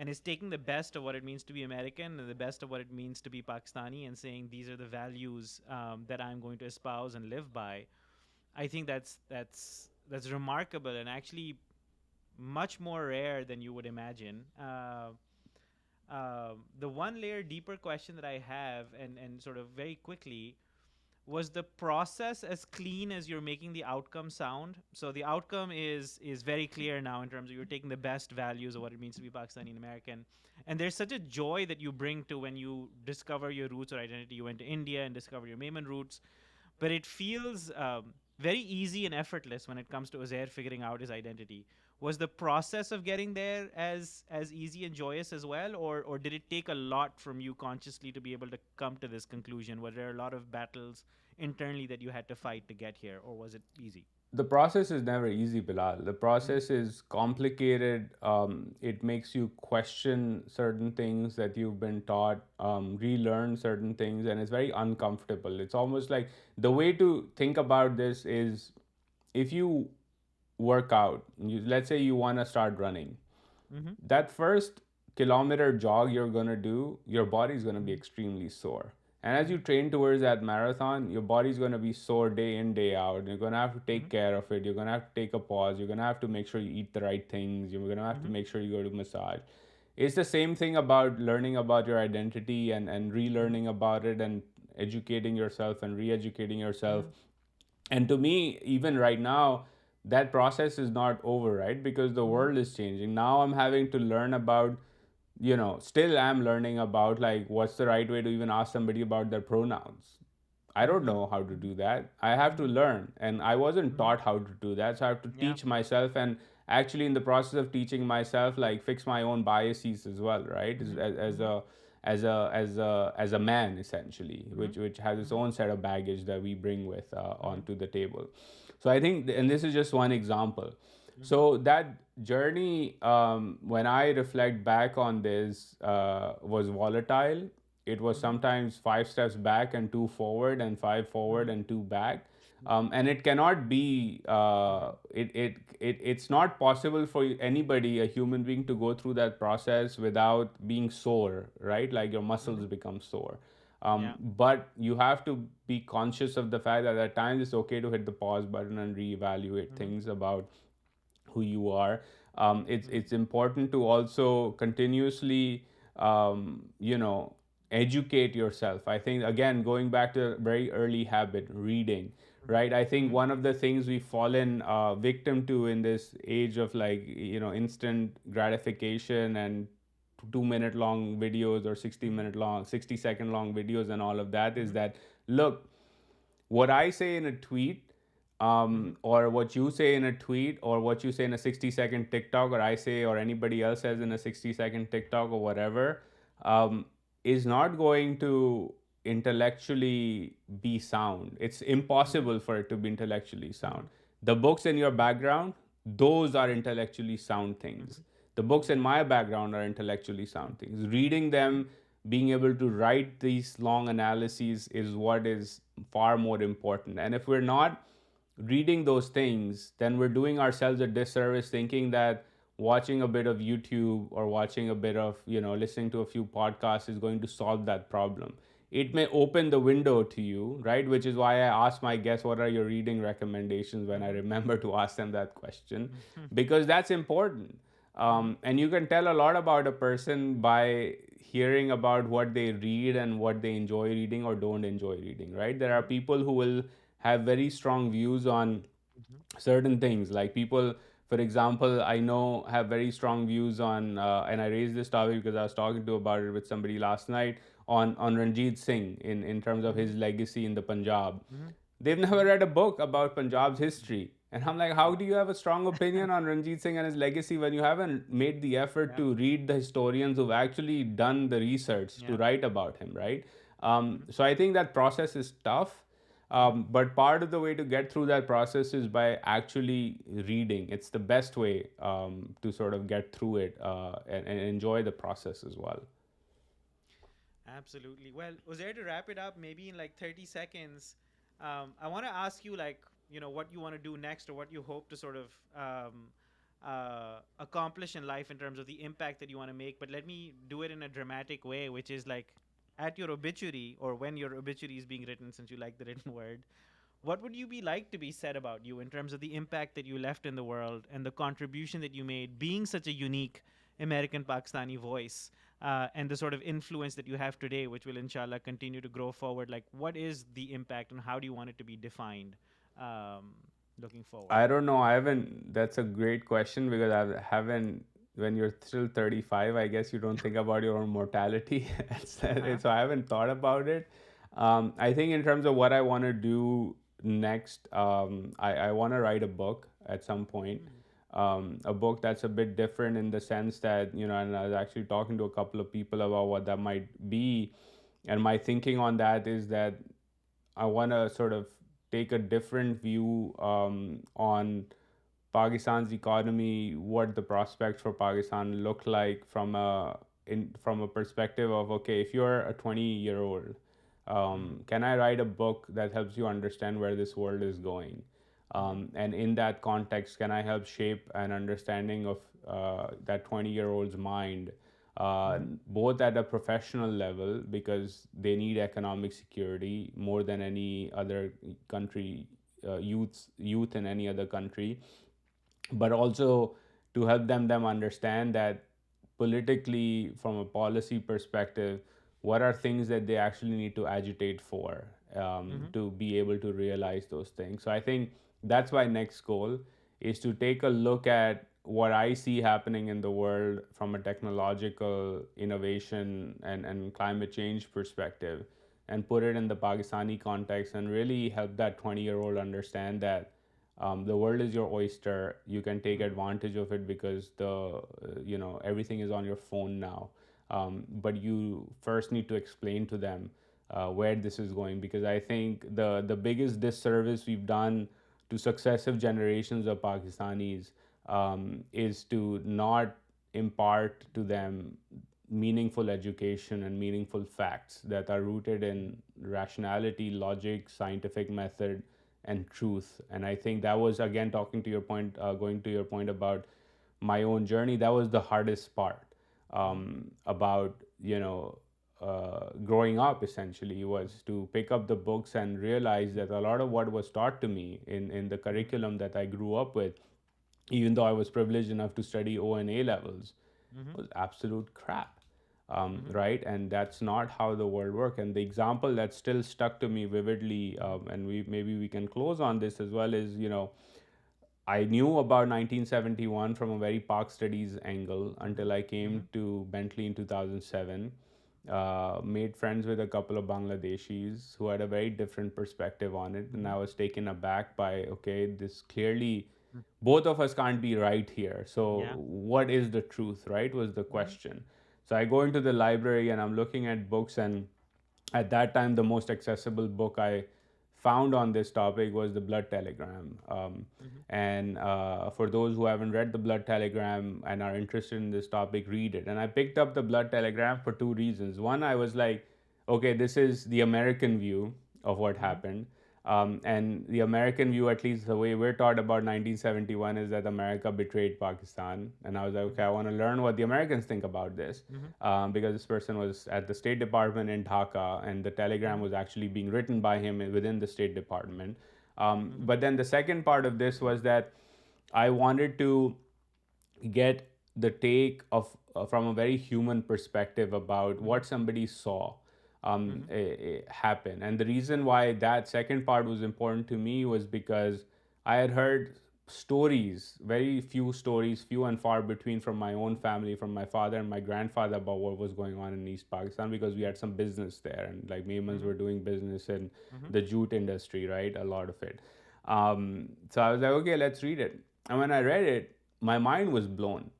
A: is taking the best of what it means to be American and the best of what it means to be Pakistani and saying these are the values that I'm going to espouse and live by. I think that's remarkable and actually much more rare than you would imagine. The one layer deeper question that I have, and sort of very quickly, was the process as clean as you're making the outcome sound? So the outcome is very clear now in terms of you're taking the best values of what it means to be Pakistani and American, and there's such a joy that you bring to when you discover your roots or identity. You went to India and discovered your Maiman roots, but it feels very easy and effortless when it comes to Uzair figuring out his identity. Was the process of getting there as easy and joyous as well, or did it take a lot from you consciously to be able to come to this conclusion? Were there a lot of battles internally that you had to fight to get here, or was it easy?
B: The process is never easy, Bilal. The
A: Mm-hmm.
B: process is complicated. It makes you question certain things that you've been taught, relearn certain things, and it's very uncomfortable. It's almost like the way to think about this is if you work out, let's say you want to start running,
A: Mm-hmm.
B: that first kilometer jog you're going to do, your body's going to be
A: Mm-hmm.
B: extremely sore. And as you
A: Mm-hmm.
B: train towards that marathon, your body's going to be sore day in, day out. You're going to have to
A: Mm-hmm.
B: take care of it. You're going to have to take a pause. You're going to have to make sure you eat the right things. You're going to have to
A: Mm-hmm.
B: make sure you go to massage. It's the same thing about learning about your identity and
A: Mm-hmm.
B: relearning about it and educating yourself and re educating yourself.
A: Mm-hmm.
B: And to me, even right now, that process is not over, right? Because the
A: Mm-hmm.
B: world is changing. Now I'm having to learn about, still am learning about like what's the right way to even ask somebody about their pronouns. I don't
A: Mm-hmm.
B: know how to do that. I have to
A: Mm-hmm.
B: learn, and I wasn't
A: Mm-hmm.
B: taught how to do that. So I have to
A: Yeah.
B: teach myself, and actually, in the process of teaching myself, like fix my own biases as well, right?
A: Mm-hmm.
B: As
A: Mm-hmm.
B: a man, essentially,
A: Mm-hmm.
B: which has its
A: Mm-hmm.
B: own set of baggage that we bring with
A: Mm-hmm.
B: onto the table. So I think, and this is just one example.
A: Mm-hmm.
B: So that journey, when I reflect back on this, was volatile. It was
A: Mm-hmm.
B: sometimes five steps back and two forward, and five forward
A: Mm-hmm.
B: and two back.
A: Mm-hmm.
B: And it cannot be.
A: Mm-hmm.
B: It's not possible for anybody, a human being, to go through that process without being sore, right? Like your
A: Mm-hmm.
B: muscles become sore.
A: Yeah.
B: But you have to be conscious of the fact that at times it's okay to hit the pause button and reevaluate
A: Mm-hmm.
B: things about who you are.
A: Mm-hmm.
B: It's important to also continuously, educate yourself. I think again, going back to a very early habit, reading, right? I think
A: Mm-hmm.
B: one of the things we've fallen victim to in this age of like instant gratification and 2 minute long videos or 60
A: Mm-hmm.
B: minute long 60-second long videos and all of that is
A: Mm-hmm.
B: that look, what I say in a tweet,
A: Mm-hmm.
B: or what you say in a tweet, or what you say in a 60-second TikTok, or I say, or anybody else says in a 60-second TikTok or whatever, um, is not going to intellectually be sound. It's
A: Mm-hmm.
B: impossible for it to be intellectually
A: Mm-hmm.
B: sound. The books in your background, those are intellectually sound things. The books in
A: Mm-hmm.
B: my background are intellectually sound things. Reading
A: Mm-hmm.
B: them, being able to write these long analyses is what is far more important. And if we're not reading those things, then we're doing ourselves a disservice thinking that watching a bit of YouTube or watching a bit of, listening to a few podcasts is going to solve that problem. It may open the window to you, right? Which is why I ask my guests, what are your reading recommendations, when I
A: Mm-hmm.
B: remember to ask them that question,
A: Mm-hmm.
B: because that's important.
A: Mm-hmm.
B: And you can tell a lot about a person by hearing about what they read and what they enjoy reading or don't enjoy reading, right? There are
A: Mm-hmm.
B: people who will have very strong views on
A: Mm-hmm.
B: certain things, like people, for example, I know have very strong views on and I raised this topic because I was talking to about it with somebody last night on Ranjit Singh in terms of
A: Mm-hmm.
B: his legacy in the Punjab.
A: Mm-hmm.
B: They've never read a book about Punjab's history. And I'm like, how do
A: Wow.
B: you have a strong opinion on Ranjit Singh and his legacy when you haven't made the effort
A: Yeah.
B: to read the historians who've actually done the research to
A: Yeah.
B: write about him, right?
A: Mm-hmm.
B: So I think that process is tough.
A: Mm-hmm.
B: But part of the way to get through that process is by actually reading. It's the best way to sort of get through it and enjoy the process as well.
A: Absolutely. Well, Uzair, to wrap it up, maybe in like 30 seconds, I want to ask you, like, what you want to do next or what you hope to sort of accomplish in life in terms of the impact that you want to make. But let me do it in a dramatic way, which is like at your obituary or when your obituary is being written, since you like the written word, what would you be like to be said about you in terms of the impact that you left in the world and the contribution that you made being such a unique American Pakistani voice, and the sort of influence that you have today, which will inshallah continue to grow forward? Like, what is the impact and how do you want it to be defined, um, looking forward?
B: I don't know. I haven't. That's a great question because I haven't. When you're still 35, I guess you don't think about your own mortality.
A: Uh-huh.
B: So I haven't thought about it. I think in terms of what I want to do next, I want to write a book at some point.
A: Mm.
B: A book that's a bit different in the sense that, and I was actually talking to a couple of people about what that might be. And my thinking on that is that I want to sort of take a different view on Pakistan's economy, what the prospects for Pakistan look like from a perspective of, okay, if you're a 20-year-old,
A: Mm-hmm.
B: can I write a book that helps you understand where this world is going?
A: Mm-hmm.
B: And in that context, can I help shape an understanding of that 20-year-old's mind,
A: Mm-hmm.
B: both at a professional level, because they need economic security more than any other country, youth in any other country, but also to help them understand that politically, from a policy perspective, what are things that they actually need to agitate for,
A: Mm-hmm.
B: to be able to realize those things. So I think that's my next goal, is to take a look at what I see happening in the world from a technological innovation and climate change perspective, and put it in the Pakistani context and really help that 20-year-old understand that the world is your oyster. You can take
A: Mm-hmm.
B: advantage of it because everything is on your phone now. But you first need to explain to them where this is going, because I think the biggest disservice we've done to successive generations of Pakistanis is to not impart to them meaningful education and meaningful facts that are rooted in rationality, logic, scientific method, and truth. And I think that was, again, talking to your point, going to your point about my own journey, that was the hardest part
A: Mm-hmm.
B: about growing up. Essentially, was to pick up the books and realize that a lot of what was taught to me in the
A: Mm-hmm.
B: curriculum that I grew up with, even though I was privileged enough to study O and A levels,
A: Mm-hmm.
B: was absolute crap.
A: Mm-hmm.
B: Right? And that's not how the world works. And the example that still stuck to me vividly, and we can close on this as well, is, I knew about 1971 from a very Pak studies angle
A: Mm-hmm.
B: until I
A: Mm-hmm.
B: came to Bentley in 2007. Made friends with a couple of Bangladeshis who had a very different perspective on it. And
A: Mm-hmm.
B: I was taken aback by, okay, this clearly, both of us can't be right here. So,
A: Yeah.
B: what is the truth, right? Was the
A: Mm-hmm.
B: question. So, I go into the library and I'm looking at books, and at that time, the most accessible book I found on this topic was The Blood Telegram.
A: Mm-hmm.
B: And for those who haven't read The Blood Telegram and are interested in this topic, read it. And I picked up The Blood Telegram for two reasons. One, I was like, okay, this is the American view of what
A: Mm-hmm.
B: happened. And the American view, at least the way we're taught about 1971, is that America betrayed Pakistan. And I was like, okay, I want to learn what the Americans think about this,
A: Mm-hmm.
B: because this person was at the State Department in Dhaka, and the telegram
A: Mm-hmm.
B: was actually being written by him within the State Department.
A: Mm-hmm.
B: But then the second part of this was that I wanted to get the take of from a very human perspective about
A: Mm-hmm.
B: what somebody saw
A: Mm-hmm.
B: happen. And the reason why that second part was important to me was because I had heard stories, very few stories, few and far between, from my own family, from my father and my grandfather, about what was going on in East Pakistan, because we had some business there, and like Maimans
A: Mm-hmm.
B: were doing business in
A: Mm-hmm.
B: the jute industry, right? A lot of it. So I was like, okay, let's read it. And when I read it, my mind was blown,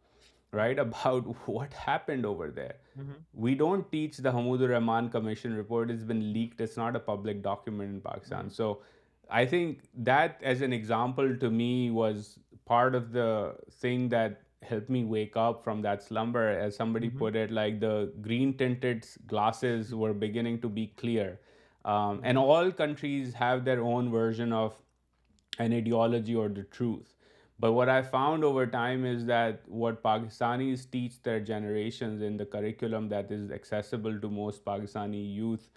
B: right, about what happened over there.
A: Mm-hmm.
B: We don't teach the Hamudur Rahman Commission report. It's been leaked. It's not a public document in
A: Mm-hmm.
B: Pakistan. So I think that, as an example, to me was part of the thing that helped me wake up from that slumber. As somebody
A: Mm-hmm.
B: put it, like the green tinted glasses were beginning to be clear. And
A: Mm-hmm.
B: all countries have their own version of an ideology or the truth. But what I found over time is that what Pakistanis teach their generations in the curriculum that is accessible to most Pakistani youth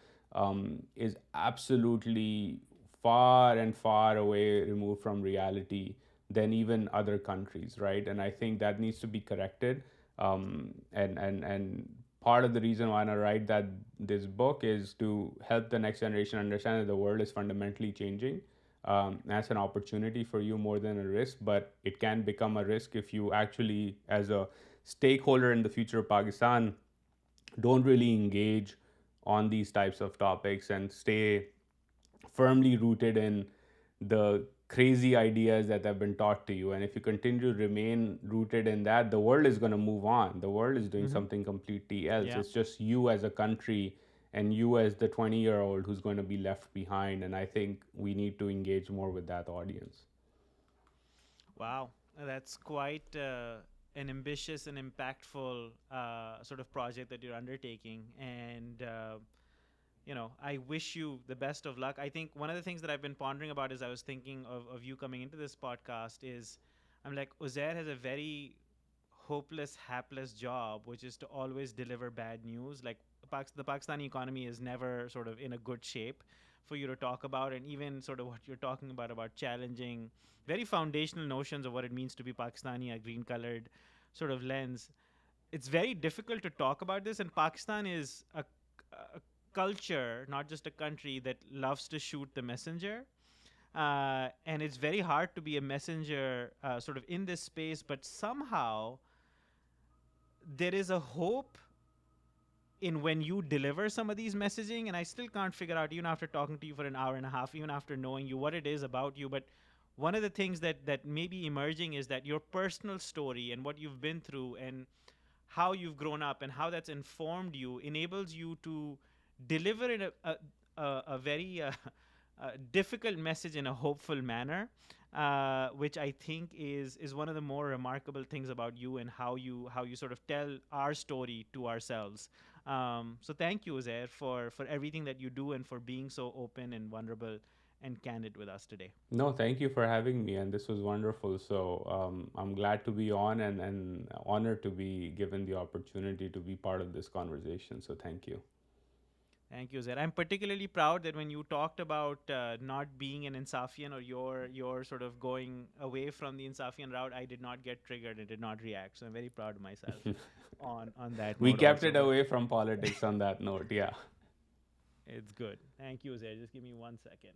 B: is absolutely far and far away removed from reality than even other countries, right? And I think that needs to be corrected. And part of the reason why I write that this book is to help the next generation understand that the world is fundamentally changing. That's an opportunity for you more than a risk, but it can become a risk if you actually, as a stakeholder in the future of Pakistan, don't really engage on these types of topics and stay firmly rooted in the crazy ideas that have been taught to you. And if you continue to remain rooted in that, the world is going to move on. The world is doing
A: Mm-hmm.
B: something completely else.
A: Yeah.
B: It's just you as a country and you as the 20-year-old who's going to be left behind. And I think we need to engage more with that audience.
A: Wow, that's quite an ambitious and impactful sort of project that you're undertaking. And, I wish you the best of luck. I think one of the things that I've been pondering about as I was thinking of you coming into this podcast is I'm like, Uzair has a very hopeless, hapless job, which is to always deliver bad news. Like the Pakistani economy is never sort of in a good shape for you to talk about, and even sort of what you're talking about challenging very foundational notions of what it means to be Pakistani, a green-colored sort of lens. It's very difficult to talk about this, and Pakistan is a culture, not just a country, that loves to shoot the messenger. And it's very hard to be a messenger sort of in this space, but somehow there is a hope in when you deliver some of these messaging. And I still can't figure out, even after talking to you for an hour and a half, even after knowing you, what it is about you. But one of the things that may be emerging is that your personal story and what you've been through and how you've grown up and how that's informed you enables you to deliver in a very difficult message in a hopeful manner, which I think is one of the more remarkable things about you and how you sort of tell our story to ourselves. So thank you, Uzair, for everything that you do and for being so open and vulnerable and candid with us today.
B: No, thank you for having me, and this was wonderful. So I'm glad to be on, and honored to be given the opportunity to be part of this conversation. So thank you.
A: Thank you, Zaid. I'm particularly proud that when you talked about not being an Insafian or your sort of going away from the Insafian route, I did not get triggered and did not react. So I'm very proud of myself on that
B: We
A: note
B: kept
A: also.
B: it
A: But
B: away from politics on that note. Yeah.
A: it's good. Thank you, Zaid. Just give me 1 second.